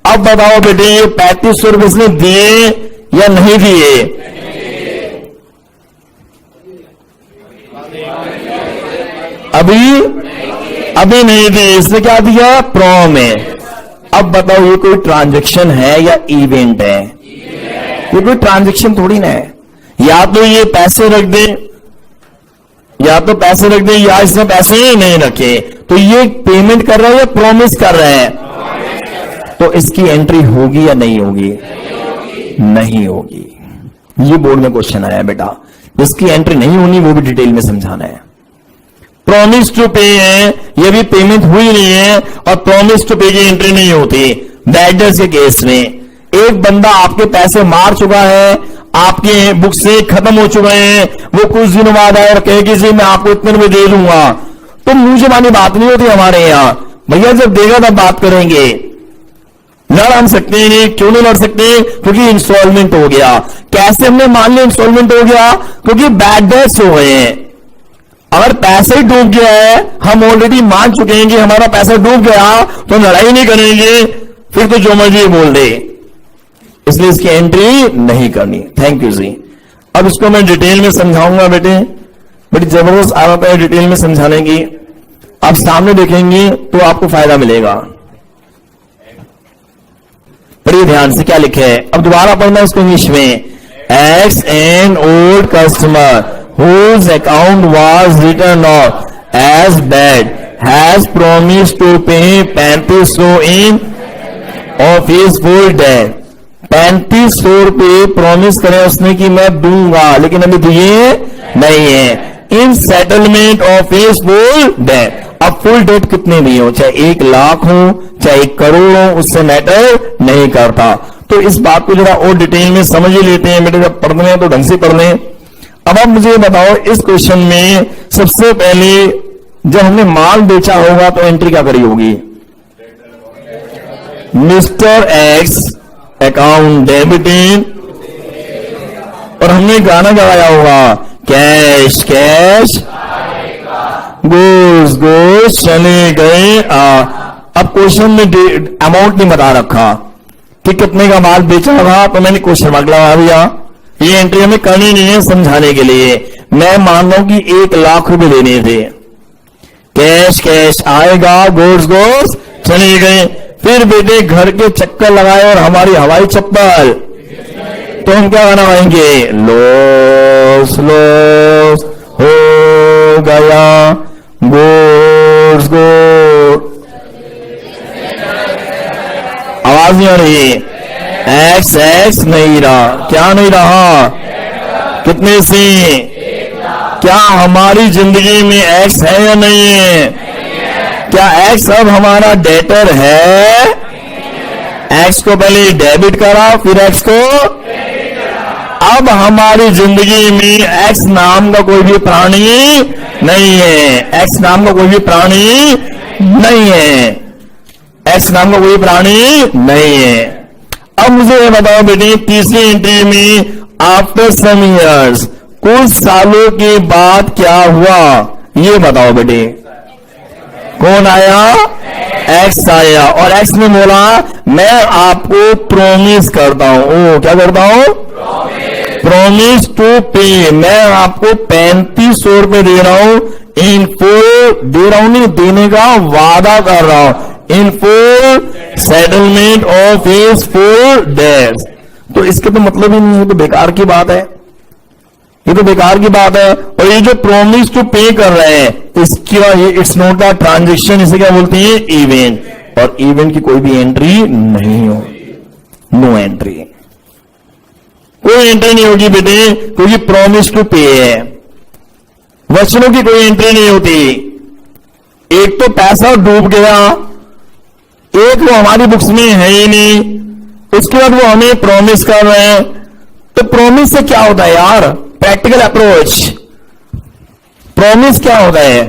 अब बताओ बेटे, ये 3500 रुपए इसने दिए या नहीं दिए? अभी नहीं दिए, इसने क्या दिया? प्रो में। अब बताओ ये कोई ट्रांजैक्शन है या इवेंट है? ये कोई ट्रांजैक्शन थोड़ी ना है, या तो ये पैसे रख दे, या तो पैसे रख दे, या इसमें पैसे नहीं रखे। तो ये पेमेंट कर रहा है या प्रॉमिस कर रहा है? तो इसकी एंट्री होगी या नहीं होगी? नहीं होगी। ये बोर्ड में क्वेश्चन आया बेटा, जिसकी एंट्री नहीं होनी वो भी डिटेल में समझाना है। प्रॉमिस टू पे है, ये भी पेमेंट हुई नहीं है और प्रॉमिस टू पे की एंट्री नहीं होती। बैड डेट्स के केस में एक बंदा आपके पैसे मार चुका है, आपके बुक से खत्म हो चुके हैं, वो कुछ दिनों बाद आए और कहे कि जी मैं आपको इतने रुपए दे दूंगा, तो मुंह जबानी बात नहीं होती हमारे यहां। भैया जब देगा तब बात करेंगे। लड़ हम सकते हैं, क्यों नहीं लड़ सकते? क्योंकि इंस्टॉलमेंट हो गया। कैसे हमने मान लिया इंस्टॉलमेंट हो गया? क्योंकि बैड डेट्स हो गए हैं। अगर पैसा ही डूब गया है, हम ऑलरेडी मान चुके हैं कि हमारा पैसा डूब गया, तो लड़ाई नहीं करेंगे, फिर तो जो मर्जी बोल दे। इसलिए इसकी एंट्री नहीं करनी। थैंक यू जी। अब इसको मैं डिटेल में समझाऊंगा बेटे, बड़ी जबरदस्त आदत है डिटेल में समझाने की। आप सामने देखेंगे तो आपको फायदा मिलेगा। बड़ी ध्यान से क्या लिखे है, अब दोबारा पढ़ना इसको इंग्लिश में। X an old customer whose account was written off as bad has promised to pay 3500 in of his full debt। 3500 रुपये प्रॉमिस करें उसने कि मैं दूंगा, लेकिन अभी दिए नहीं है। In settlement of his full debt. अब फुल डेट कितने भी हो, चाहे 1 लाख हो चाहे 1 करोड़ हो, उससे मैटर नहीं करता। तो इस बात को जरा और डिटेल में समझ ही लेते हैं बेटे, जब पढ़ने हैं तो ढंग से पढ़ लें। अब आप मुझे बताओ, इस क्वेश्चन में सबसे पहले जब हमने माल बेचा होगा तो एंट्री क्या करी होगी? मिस्टर एक्स अकाउंट डेबिटेड, और हमने गाना गवाया होगा कैश कैश गोश गोश चले गए। अब क्वेश्चन में अमाउंट नहीं बता रखा कि कितने का माल बेचा होगा, तो मैंने क्वेश्चन मार्क लगा दिया। ये एंट्री हमें करनी नहीं है समझाने के लिए। मैं मान लो कि 1 लाख रुपए लेने थे, कैश कैश आएगा, गोश्त गोश्त चले गए। फिर बेटे घर के चक्कर लगाए और हमारी हवाई चप्पल, तो हम क्या गाना गाएंगे? लॉस लॉस हो गया गोश्त गोश्त। आवाज नहीं आ रही। एक्स एक्स नहीं रहा, क्या नहीं रहा? कितने से? क्या हमारी जिंदगी में एक्स है या नहीं है? क्या एक्स अब हमारा डेटर है? एक्स को पहले डेबिट करा, फिर एक्स को। अब हमारी जिंदगी में एक्स नाम का कोई भी प्राणी नहीं है। एक्स नाम का कोई भी प्राणी नहीं है। एक्स नाम का कोई प्राणी नहीं है। अब मुझे ये बताओ बेटे, तीसरी एंट्री में आफ्टर सम इयर्स, कुछ सालों के बाद क्या हुआ? ये बताओ बेटे। कौन आया? एक्स आया, और एक्स ने बोला मैं आपको प्रॉमिस करता हूं। ओ क्या करता हूं? प्रॉमिस टू पे। मैं आपको 3500 रुपए दे रहा हूं, इन फुल दे रहा हूं, नहीं देने का वादा कर रहा हूं, in full settlement of his full debts. तो इसके तो मतलब ही नहीं है, तो बेकार की बात है, ये तो बेकार की बात है। और ये जो प्रॉमिस टू पे कर रहे हैं, इसका ये इट्स नॉट अ ट्रांजेक्शन, इसे क्या बोलते हैं? इवेंट। और इवेंट की कोई भी एंट्री नहीं हो, नो एंट्री, कोई एंट्री नहीं होगी बेटे, क्योंकि प्रॉमिस टू पे है। वचनों की कोई एंट्री नहीं होती। एक तो पैसा डूब गया, एक वो हमारी बुक्स में है ही नहीं, उसके बाद वो हमें प्रॉमिस कर रहे हैं। तो प्रॉमिस से क्या होता है यार? Practical approach. प्रॉमिस क्या होता है?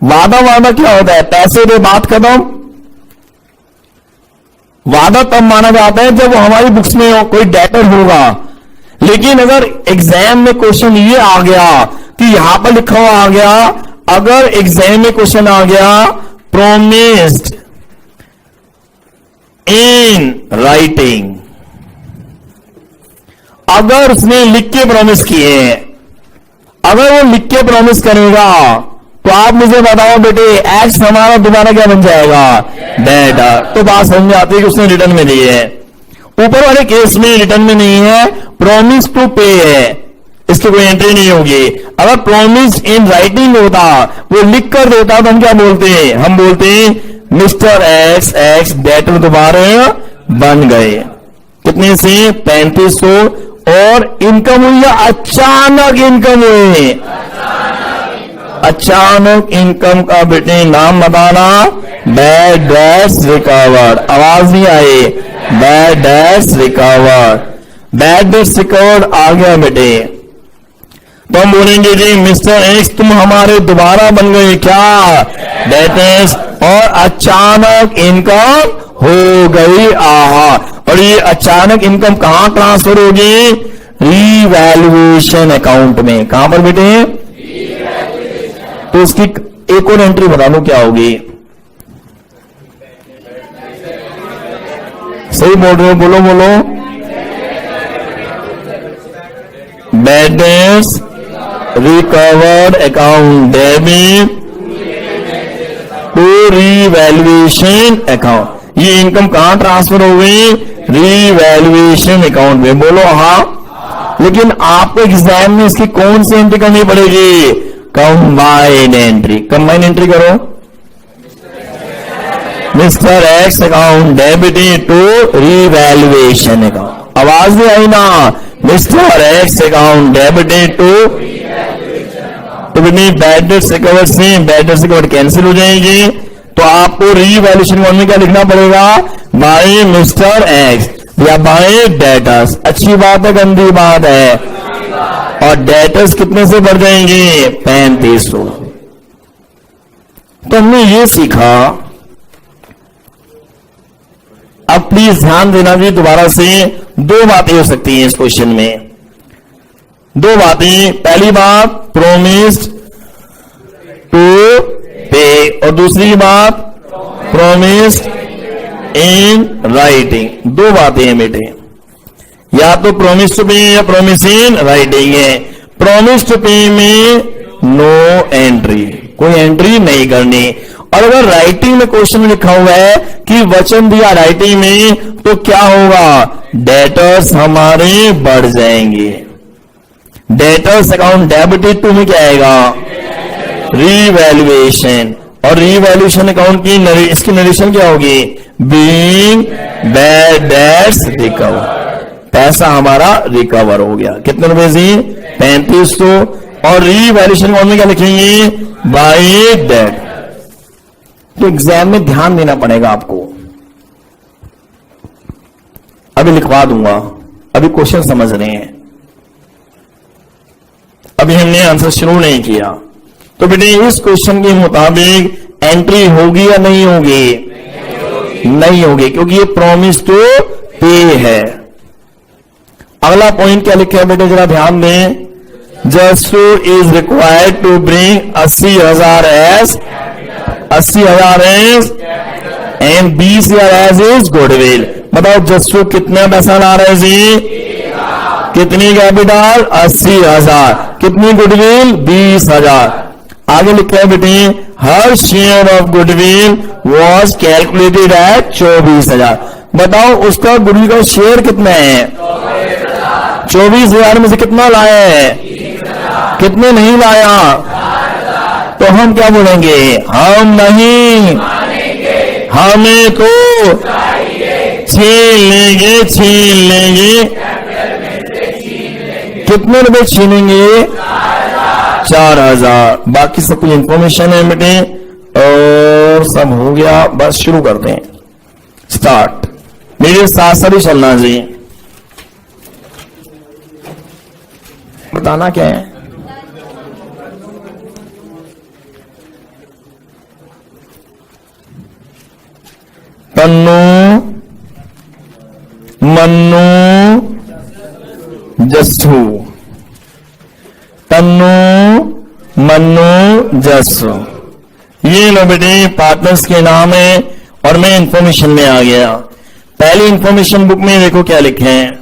वादा वादा क्या होता है? पैसे दे बात खत्म। वादा तब माना जाता है जब वो हमारी बुक्स में हो, कोई डेटर होगा। लेकिन अगर एग्जाम में क्वेश्चन ये आ गया कि यहां पर लिखा हुआ आ गया, अगर एग्जाम में क्वेश्चन आ गया promised in writing, अगर उसने लिख के प्रॉमिस किए, अगर वो लिख के प्रॉमिस करेगा, तो आप मुझे बताओ बेटे एक्स हमारा दोबारा क्या बन जाएगा? डेटर। तो बात समझ में आती है कि उसने रिटर्न में दी है। ऊपर वाले केस में रिटर्न में नहीं है, प्रॉमिस टू पे है, इसकी कोई एंट्री नहीं होगी। अगर प्रॉमिस इन राइटिंग होता, वो लिख कर देता, तो हम क्या बोलते हैं? हम बोलते हैं मिस्टर एक्स एक्स डेटर दोबारा बन गए। कितने से? 3500। और इनकम हुई या अचानक इनकम हुई? अचानक इनकम का बेटे नाम बताना, बैड डैश रिकवर्ड। आवाज नहीं आई, bad dash recovered, bad dash recovered आ गया बेटे। तो हम बोलेंगे जी मिस्टर एक्स तुम हमारे दोबारा बन गए, क्या? डेटेस। और अचानक इनकम हो गई, आहा। और ये अचानक इनकम कहां ट्रांसफर होगी? रीवैल्यूएशन अकाउंट में। कहां पर बेटे? तो उसकी एक और एंट्री बता दो क्या होगी? सही बोल रहे हो, बोलो बोलो। Balance recovered account debit to revaluation account. ये इनकम कहां ट्रांसफर हो गई? रीवैल्यूएशन अकाउंट में। बोलो हाँ। लेकिन आपको एग्जाम में इसकी कौन सी एंट्री करनी पड़ेगी? Combined entry. कंबाइंड एंट्री करो। Mister X account debit to revaluation account. आवाज नहीं आई ना? Mister X account debit to, तो बैड डेट्स रिकवर्ड से बैड डेट्स रिकवर्ड कैंसिल हो जाएगी। तो आपको रीवैल्यूएशन अकाउंट में क्या लिखना पड़ेगा? बाय मिस्टर एक्स या बाय डेटर्स। अच्छी बात है, गंदी बात है? और डेटर्स कितने से बढ़ जाएंगे? 3500। तो हमने ये सीखा। अब प्लीज ध्यान देना जी, दोबारा से दो बातें हो सकती हैं इस क्वेश्चन में। दो बातें। पहली बात प्रोमिस्ड टू पे, और दूसरी बात प्रोमिस्ड इन राइटिंग। दो बातें हैं बेटे, या तो प्रोमिस टू पे या प्रोमिस इन राइटिंग है। प्रोमिस टू पे में नो एंट्री, कोई एंट्री नहीं करनी। और अगर राइटिंग में क्वेश्चन में लिखा हुआ है कि वचन दिया राइटिंग में, तो क्या होगा? डेटर्स हमारे बढ़ जाएंगे। डेटर्स अकाउंट डेबिटेड टू में क्या आएगा? रीवैल्यूएशन। और रीवैल्यूएशन अकाउंट की इसकी नरेशन क्या होगी? Being bad debts recover. पैसा हमारा रिकवर हो गया। कितने रुपए जी? 3500। और रीवैल्यूएशन अकाउंट में क्या लिखेंगे? Bye date. तो एग्जाम में ध्यान देना पड़ेगा आपको। अभी लिखवा दूंगा, अभी क्वेश्चन समझ रहे हैं, अभी हमने आंसर शुरू नहीं किया। तो बेटे इस क्वेश्चन के मुताबिक एंट्री होगी या नहीं होगी? नहीं होगी, क्योंकि ये प्रॉमिस टू पे है। अगला पॉइंट क्या लिखा है बेटे, जरा ध्यान दें। Jastu is required to bring 80,000 as 80,000 as and 20,000 as is goodwill. बताओ जस्टू कितना पैसा ला रहे जी? कितनी कैपिटल? 80,000। कितनी गुडविल? 20,000। आगे लिखा है बेटे, her share of goodwill was calculated at 24,000। बताओ उसका गुडविल का शेयर कितना है? 24,000 में से कितना लाया है? कितने नहीं लाया? तो हम क्या बोलेंगे? हम नहीं, हमें तो छीन लेंगे, छीन लेंगे। कितने रुपए छीनेंगे? 4,000। बाकी सब कुछ इंफॉर्मेशन है बेटे, और सब हो गया। बस शुरू करते हैं, स्टार्ट। मेरे साथ साथ ही चलना जी। बताना क्या है? तन्नू, मन्नू, जस्सू। तन्नू, मन्नू, जस्सू, ये लो बेटे पार्टनर्स के नाम है। और मैं इंफॉर्मेशन में आ गया। पहली इंफॉर्मेशन बुक में देखो क्या लिखे हैं।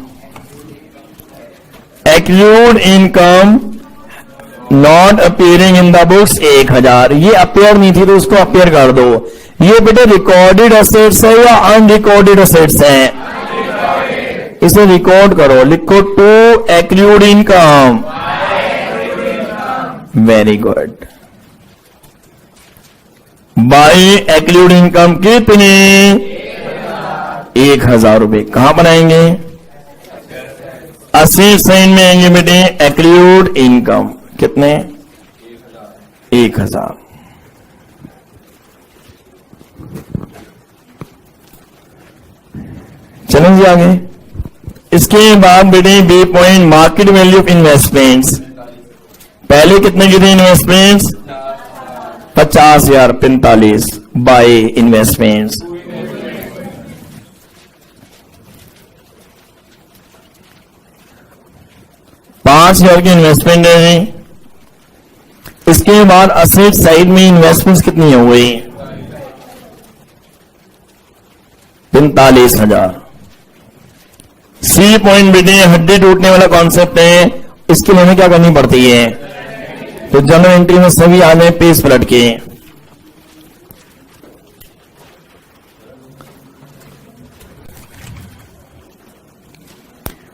Accrued income not appearing in the books 1,000। ये अपीयर नहीं थी तो उसको अपीयर कर दो। ये बेटे रिकॉर्डेड असेट्स है या अनरिकॉर्डेड असेट्स है? इसे रिकॉर्ड करो, लिखो to accrued income. Very good. By accrued income कितनी? 1000 रुपए। कहां बनाएंगे? असेट साइन में आएंगे बेटे एक्रूड इनकम। कितने? 1000। चलें जी आगे। इसके बाद बेटे B point market value of investments. पहले कितने की थी इन्वेस्टमेंट्स? 50,000, 45 bye investments. $5,000 की इन्वेस्टमेंट है जी। इसके बाद असेट साइड में इन्वेस्टमेंट्स कितनी हो गई? 45,000। सी पॉइंट बेटे हड्डी टूटने वाला कॉन्सेप्ट है, इसके लिए हमें क्या करनी पड़ती है? तो जर्नल एंट्री में सभी आ गए पेज पलट के।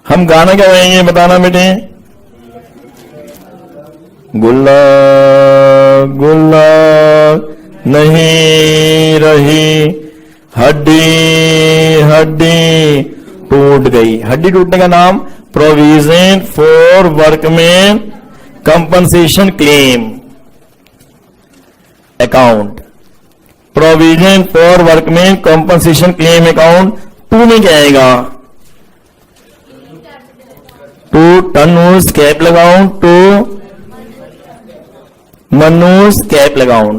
हम गाना क्या गाएंगे बताना बेटे? गुल्ला गुल्ला नहीं रही हड्डी हड्डी टूट गई। हड्डी टूटने का नाम provision for workman compensation claim account. Provision for workman compensation claim account 2 में क्या आएगा? टू टर्नोस कैप लगाऊं, टू मनोज कैप लगाऊं।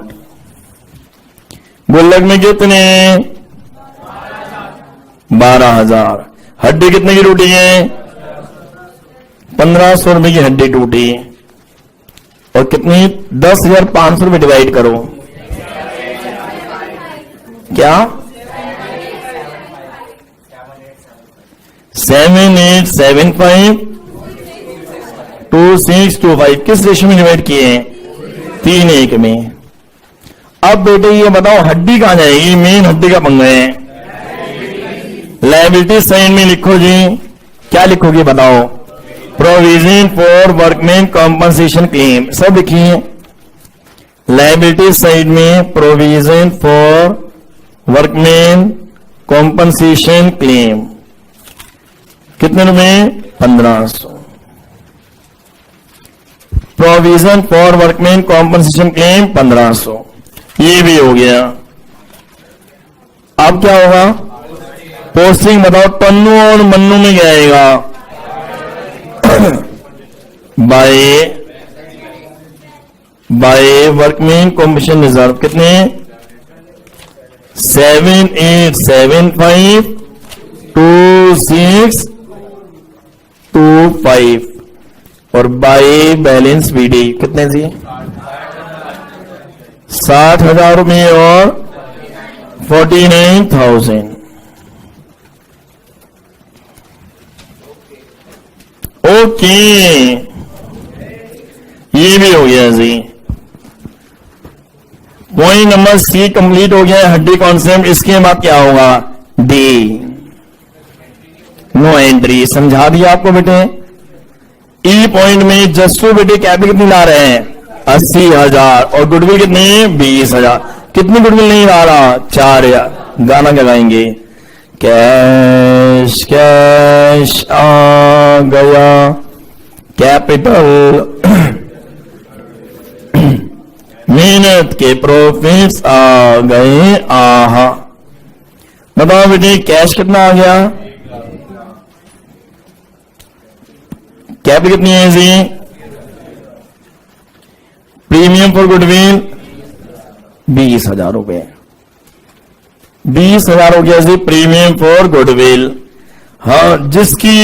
गुल्लक में कितने? 12,000। हड्डी कितने की टूटी है? 1500 रुपए की हड्डी टूटी। और कितनी? 10,500 रुपए डिवाइड करो। क्या? 7875 2625। किस रेशियो में डिवाइड किए हैं? 3:1 में। अब बेटे ये बताओ हड्डी कहां जाएगी? मेन हड्डी का पंगा है। लायबिलिटी साइड में लिखो जी। क्या लिखोगे बताओ? Provision for workman compensation claim. सब लिखिए। लायबिलिटी साइड में provision for workman compensation claim कितने रुपए? 1500। Provision for workman compensation claim 1500। ये भी हो गया। अब क्या होगा? पोस्टिंग बताओ। तन्नू और मन्नू में क्या आएगा? बाय वर्कमैन कॉम्पनसेशन रिजर्व कितने? 7875 2625। और बाय बैलेंस बीडी कितने जी? 60,000 रुपये और 49,000। ओके, ये भी हो गया जी। पॉइंट नंबर सी कंप्लीट हो गया है, हड्डी कॉन्सेप्ट। इसके बाद क्या होगा? D no entry. समझा दिया आपको बेटे। ई पॉइंट में जस्टू बेटे कैपिटल कितनी ला रहे हैं? 80,000। और गुडविल कितने? 20,000। कितनी गुडविल नहीं ला रहा? 4,000। गाना क्या गाएंगे? कैश कैश आ गया कैपिटल मेहनत के प्रॉफिट्स आ गए आहा। बताओ बेटे कैश कितना आ गया? कैपिटल कितनी है जी? प्रीमियम फॉर गुडविल 20,000 रुपए। 20,000 हो गया जी प्रीमियम फॉर गुडविल। हाँ, जिसकी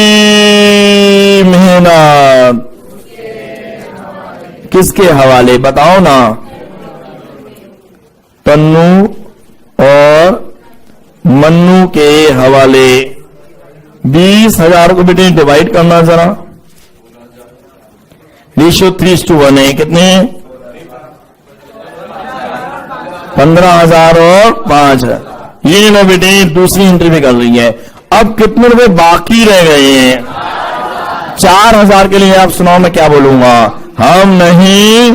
मेहनत किसके हवाले बताओ ना? तन्नू और मन्नू के हवाले। 20,000 को बेटे डिवाइड करना जरा। रेशियो 3:1 है। कितने? 15,000 और 5,000। ये लो बेटे दूसरी एंट्री भी कर रही है। अब कितने रुपए बाकी रह गए हैं? 4,000 के लिए आप सुनाओ मैं क्या बोलूंगा? हम नहीं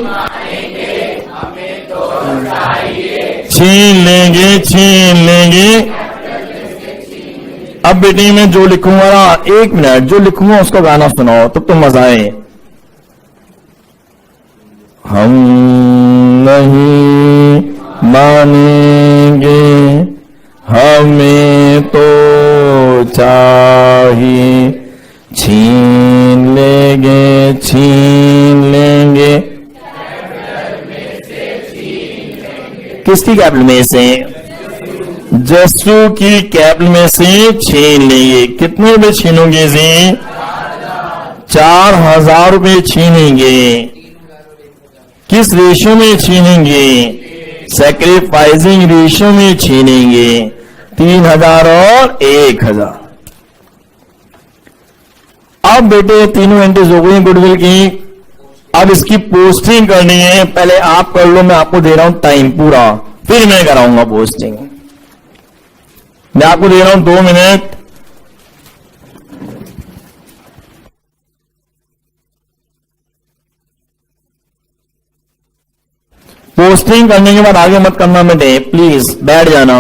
छीन लेंगे, छीन लेंगे। अब बेटी मैं जो लिखूंगा ना, 1 मिनट, जो लिखूंगा उसका गाना सुनाओ तब तो मजा आए। हम नहीं मानेंगे, हमें तो चाहिए, छीन लेंगे, छीन लेंगे। किसकी कैपिटल में से? जस्सू की कैपिटल में से छीन लेंगे। कितने रुपए छीनोगे जी? 4,000 रुपए छीनेंगे। किस रेशियो में छीनेंगे? सैक्रिफाइसिंग रेशियो में छीनेंगे। 3,000 और 1,000। अब बेटे तीनों एंट्रीज हो गई गुडविल की। अब इसकी पोस्टिंग करनी है। पहले आप कर लो, मैं आपको दे रहा हूं टाइम पूरा, फिर मैं कराऊंगा पोस्टिंग। मैं आपको दे रहा हूं 2 मिनट। पोस्टिंग करने के बाद आगे मत करना बेटे, प्लीज बैठ जाना।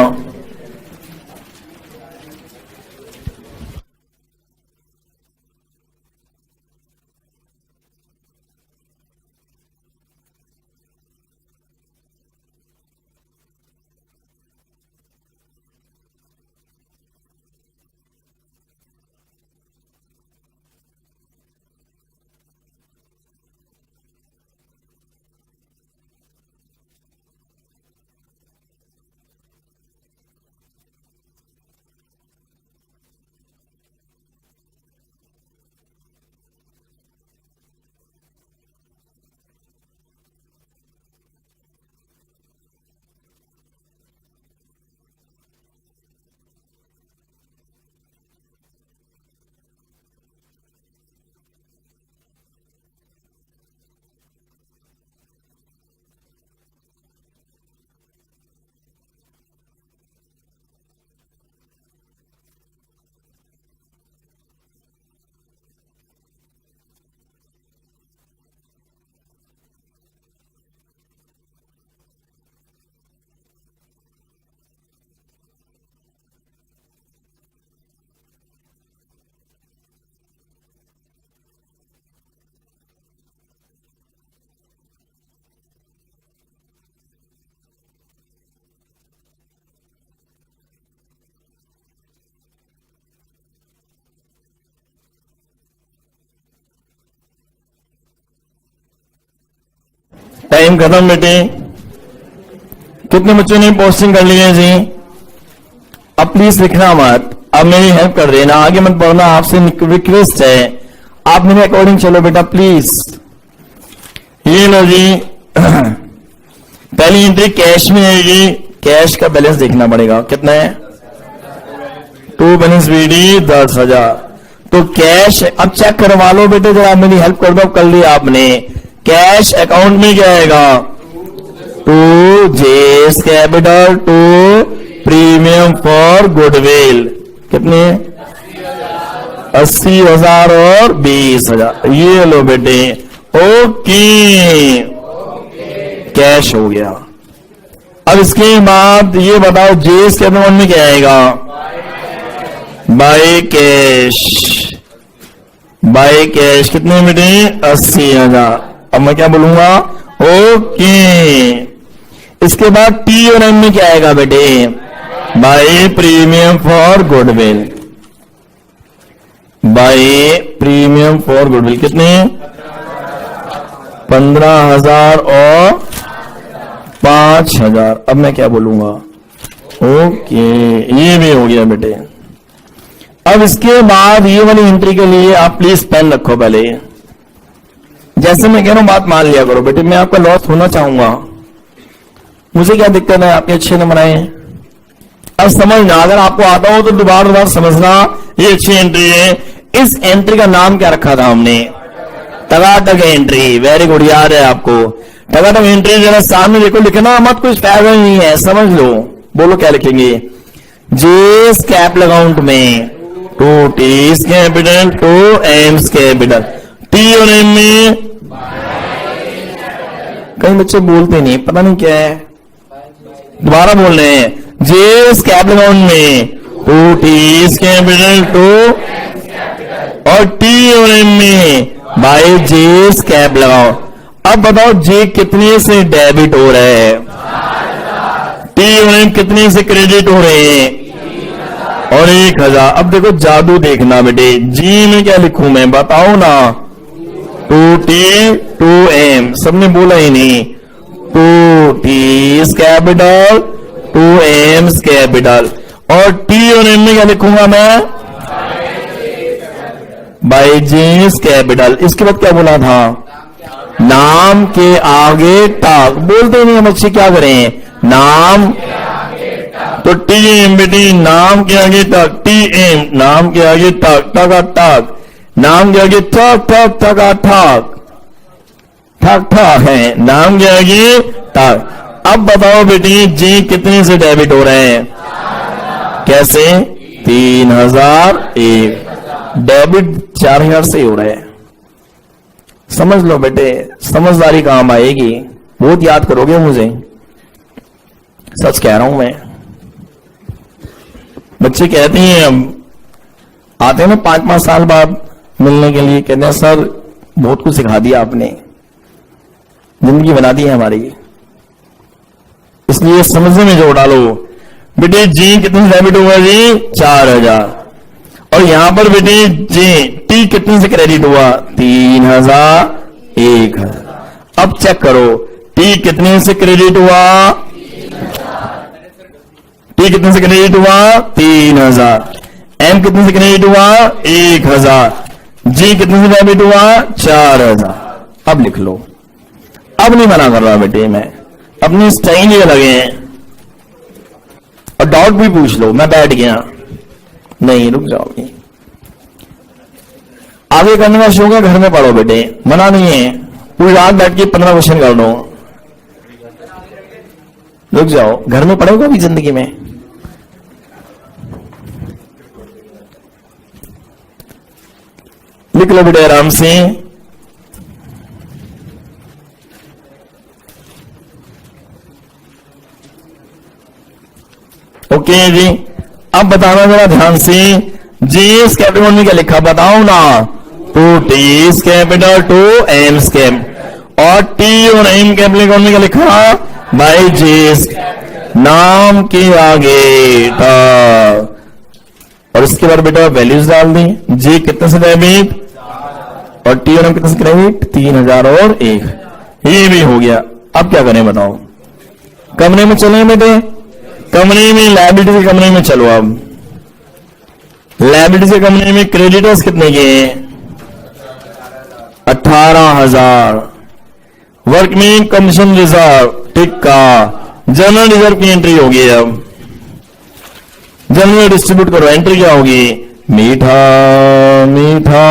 टाइम खत्म बेटे। कितने बच्चों ने पोस्टिंग कर ली है जी? अब प्लीज लिखना मत, अब मेरी हेल्प कर देना, आगे मत पढ़ना, आपसे रिक्वेस्ट है। आप मेरे अकॉर्डिंग चलो बेटा प्लीज। ये लो जी। पहली एंट्री कैश में आएगी। कैश का बैलेंस देखना पड़ेगा, कितना है? 2 बैलेंस बीडी 10,000। तो कैश अब चेक करवा लो बेटे, जरा मेरी हेल्प कर दो। कर लिया आपने। कैश अकाउंट में क्या आएगा? 2 जेस कैपिटल 2 प्रीमियम फॉर गुडविल। कितने? 80,000 और 20,000। ये लो बेटे। ओके, कैश हो गया। अब इसके बाद ये बताओ जेस के अकाउंट में क्या आएगा? By cash. बाय कैश कितने बेटे? 80,000। अब मैं क्या बोलूंगा? ओके। इसके बाद टी और एम में क्या आएगा बेटे? By premium for goodwill. By premium for goodwill कितने? 15,000 और 5,000। अब मैं क्या बोलूंगा? ओके, ये भी हो गया बेटे। अब इसके बाद ये वाली एंट्री के लिए आप प्लीज पेन रखो पहले। जैसे मैं कह रहा हूं बात मान लिया करो बेटे, मैं आपका लॉस होना चाहूंगा। मुझे क्या दिक्कत है? आपके अच्छे नंबर आए। अब समझना, अगर आपको आता हो तो दोबारा समझना। ये अच्छी एंट्री है। इस एंट्री का नाम क्या रखा था हमने? टकाटक एंट्री। वेरी गुड, याद है आपको। टकाटक एंट्री जरा सामने देखो, लिखना मत, कुछ फायदा नहीं है, समझ लो। बोलो क्या लिखेंगे? जेस कैपिटल अकाउंट में 2T's capital 2M's capital. T और M में कई बच्चे बोलते नहीं, पता नहीं क्या है, दोबारा बोल रहे हैं। J's कैपिटल अकाउंट में 2T's कैपिटल 2 और T और M में बाय J's कैप लगाओ। अब बताओ J कितने से डेबिट हो रहा है, T और M कितने से क्रेडिट हो रहे हैं, और 1000। अब देखो जादू देखना बेटे, जी में क्या लिखूं मैं, बताओ ना। 2T 2M, सबने बोला ही नहीं। 2T's कैपिटल 2M's कैपिटल, और T और M में क्या लिखूंगा मैं, बाय J's कैपिटल। इसके बाद क्या बोला था, नाम के आगे टक, बोलते नहीं हम बच्चे, क्या करें, नाम तो TM बेटी, नाम के आगे टक, TM नाम के आगे टक, टका टक, नाम के आगे ठक ठक ठका ठक, ठक ठक है, नाम के आगे टक। अब बताओ बेटी जी कितने से डेबिट हो रहे हैं, कैसे, 3001, डेबिट 4000 से हो रहे हैं। समझ लो बेटे, समझदारी काम आएगी, बहुत याद करोगे मुझे, सच कह रहा हूं मैं। बच्चे कहते हैं, हम आते हैं ना 5-5 साल बाद मिलने के लिए, कहते हैं सर बहुत कुछ सिखा दिया आपने, जिंदगी बना दी है हमारी, इसलिए समझने में जोड़ डालो। बेटे जी कितने से डेबिट हुआ जी, 4000, और यहां पर बेटे जी टी कितने से क्रेडिट हुआ, 3000 1000। अब चेक करो टी कितने से क्रेडिट हुआ, टी कितने से क्रेडिट हुआ, 3000। एम कितने से क्रेडिट हुआ, 1000। जी कितने से डेबिट हुआ, 4000। अब लिख लो, अब नहीं मना कर रहा बेटे, मैं अपनी स्टाइल ही अलग है, और डाउट भी पूछ लो, मैं बैठ गया नहीं, रुक जाओ, आगे करने का शौक है, घर में पढ़ो बेटे, मना नहीं है, पूरी रात बैठ के 15 क्वेश्चन कर लो, रुक जाओ, घर में पढ़ोगे अभी जिंदगी में। लिख लो बेटे आराम से। ओके जी, अब बताना जरा ध्यान से, जीएस कैपिटल में क्या लिखा बताओ ना, 2T's कैपिटल 2M's कैप, और टी और एम कैपिटल में क्या लिखा, बाय जेस, नाम के आगे था, और इसके बाद बेटा वैल्यूज डाल दी, जी कितने से डेबिट और टी और एम कितने से क्रेडिट, 3000 और 1, ये भी हो गया। अब क्या करें बताओ, कमरे में चले बेटे, कमरे में लायबिलिटी के कमरे में चलो। अब लायबिलिटी के कमरे में क्रेडिटर्स कितने के, 18000, workman commission reserve tikka, general reserve की एंट्री होगी। अब जनरल डिस्ट्रीब्यूट करो, एंट्री क्या होगी, मीठा मीठा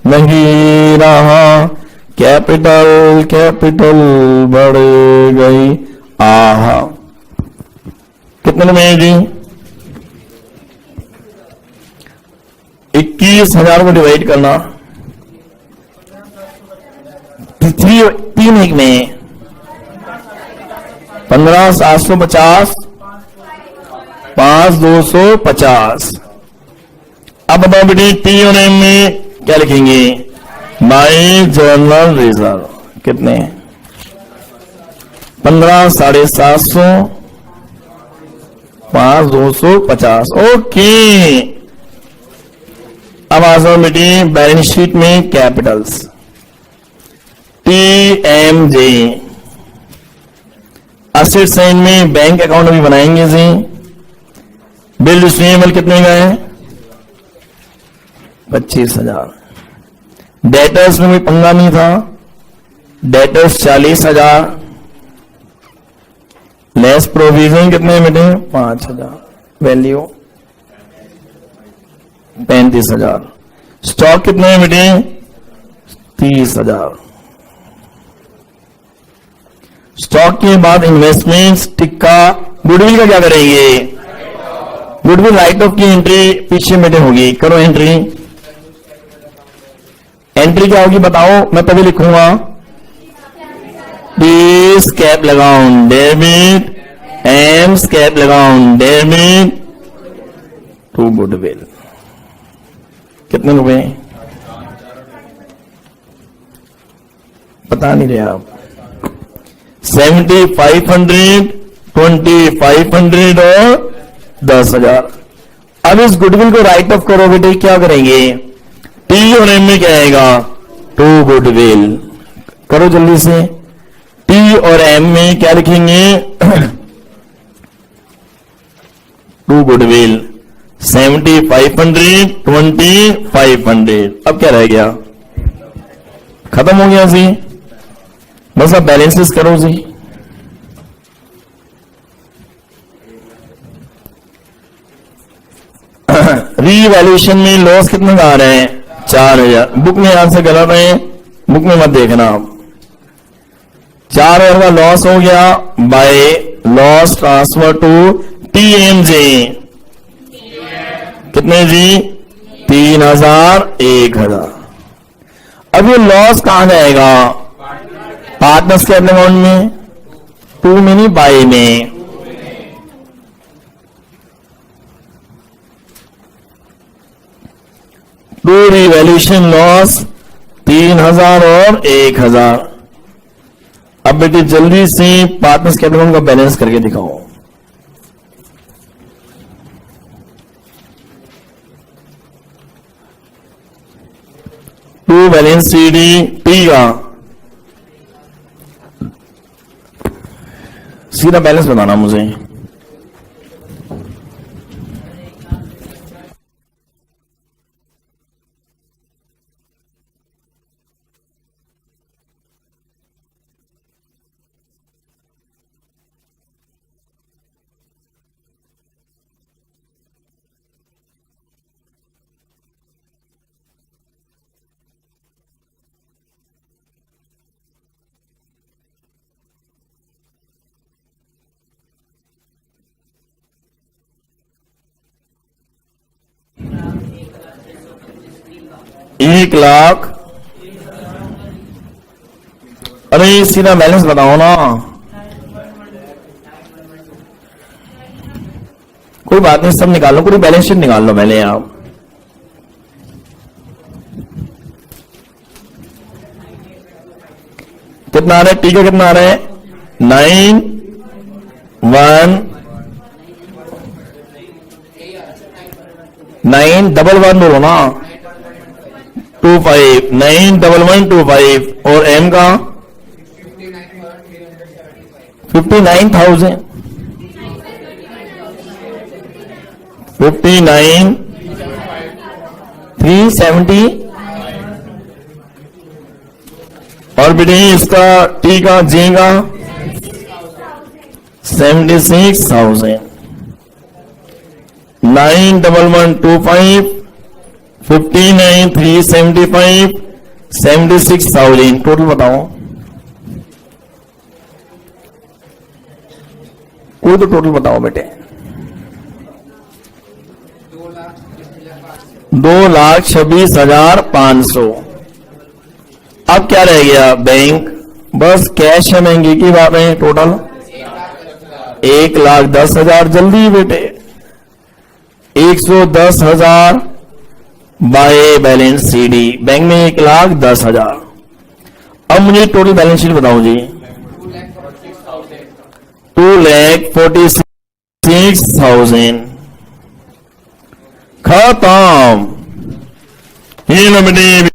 नहीं रहा, कैपिटल कैपिटल बढ़ गई, आहा, कितने में है जी, 21,000 को डिवाइड करना, 3 में 15,750, 5,250। अब बताओ बेटे टी और एम में क्या लिखेंगे, बाय जनरल रिजर्व कितने, 15,750, 5,250। ओके, अब आ जाओ बेटी बैलेंस शीट में कैपिटल्स, TMJ, असेट साइड में बैंक अकाउंट भी बनाएंगे जी, बिल रिसीवेबल कितने का है, 25,000, डेटर्स में भी पंगा नहीं था, डेटर्स 40,000, लेस प्रोविजन कितने बेटे, 5,000, वैल्यू 35,000, स्टॉक कितने बेटे, 30,000। स्टॉक के बाद इन्वेस्टमेंट्स टिक्का, गुडविल का क्या करेंगे, गुडविल राइट ऑफ की एंट्री पीछे बेटे होगी, करो एंट्री। एंट्री क्या होगी बताओ, मैं तभी लिखूंगा। प्लीज कैप लगाओ डेबिट, एम्स कैप लगाओ डेबिट टू गुडविल। कितने रुपए बता नहीं रहे आप? 7500, 2500 और 10,000। अब इस गुडविल को राइट ऑफ करो बेटे, क्या करेंगे? टी और एम में क्या आएगा? To goodwill. करो जल्दी से, टी और एम में क्या लिखेंगे? To goodwill 7500, 2500। अब क्या रह गया? खत्म हो गया जी। बस अब बैलेंसेस करो जी। रीवैल्यूएशन में लॉस कितना आ रहे हैं? 4000। बुक में यहां से गलत है, बुक में मत देखना आप। 4000 का लॉस हो गया by loss transfer to TMJ. कितने जी? 3000, 1000। अब ये लॉस कहां जाएगा? पार्टनर्स के अकाउंट में, टू में नहीं बाई में। टू रिवैल्यूएशन लॉस 3000 और 1000। अब बेटे जल्दी से पार्टनर्स के अकाउंट का बैलेंस करके दिखाओ। टू बैलेंस सीडी टी का सीधा बैलेंस बताना मुझे। एक लाख। अरे सीधा बैलेंस बताओ ना, कोई बात नहीं, सब निकाल लो, पूरी बैलेंस शीट निकाल लो पहले आप। कितना आ रहा है? टी का कितना आ रहा है? 9 1 9 11 बोलो ना, 25 9 1125। और एम का 59,000 59 370। और बेटे इसका टी का जे का 76,000 91125 59 375 76,000 टोटल बताओ। कोई तो टोटल बताओ बेटे। 2,26,500। अब क्या रह गया? बैंक। बस कैश है, महंगी की बात है। टोटल 1,10,000। जल्दी बेटे, 110,000 बाय बैलेंस सीडी। बैंक में 1,10,000। अब मुझे टोटल बैलेंस शीट बताओ जी। 2,46,000 खत्म। ये लो बेटे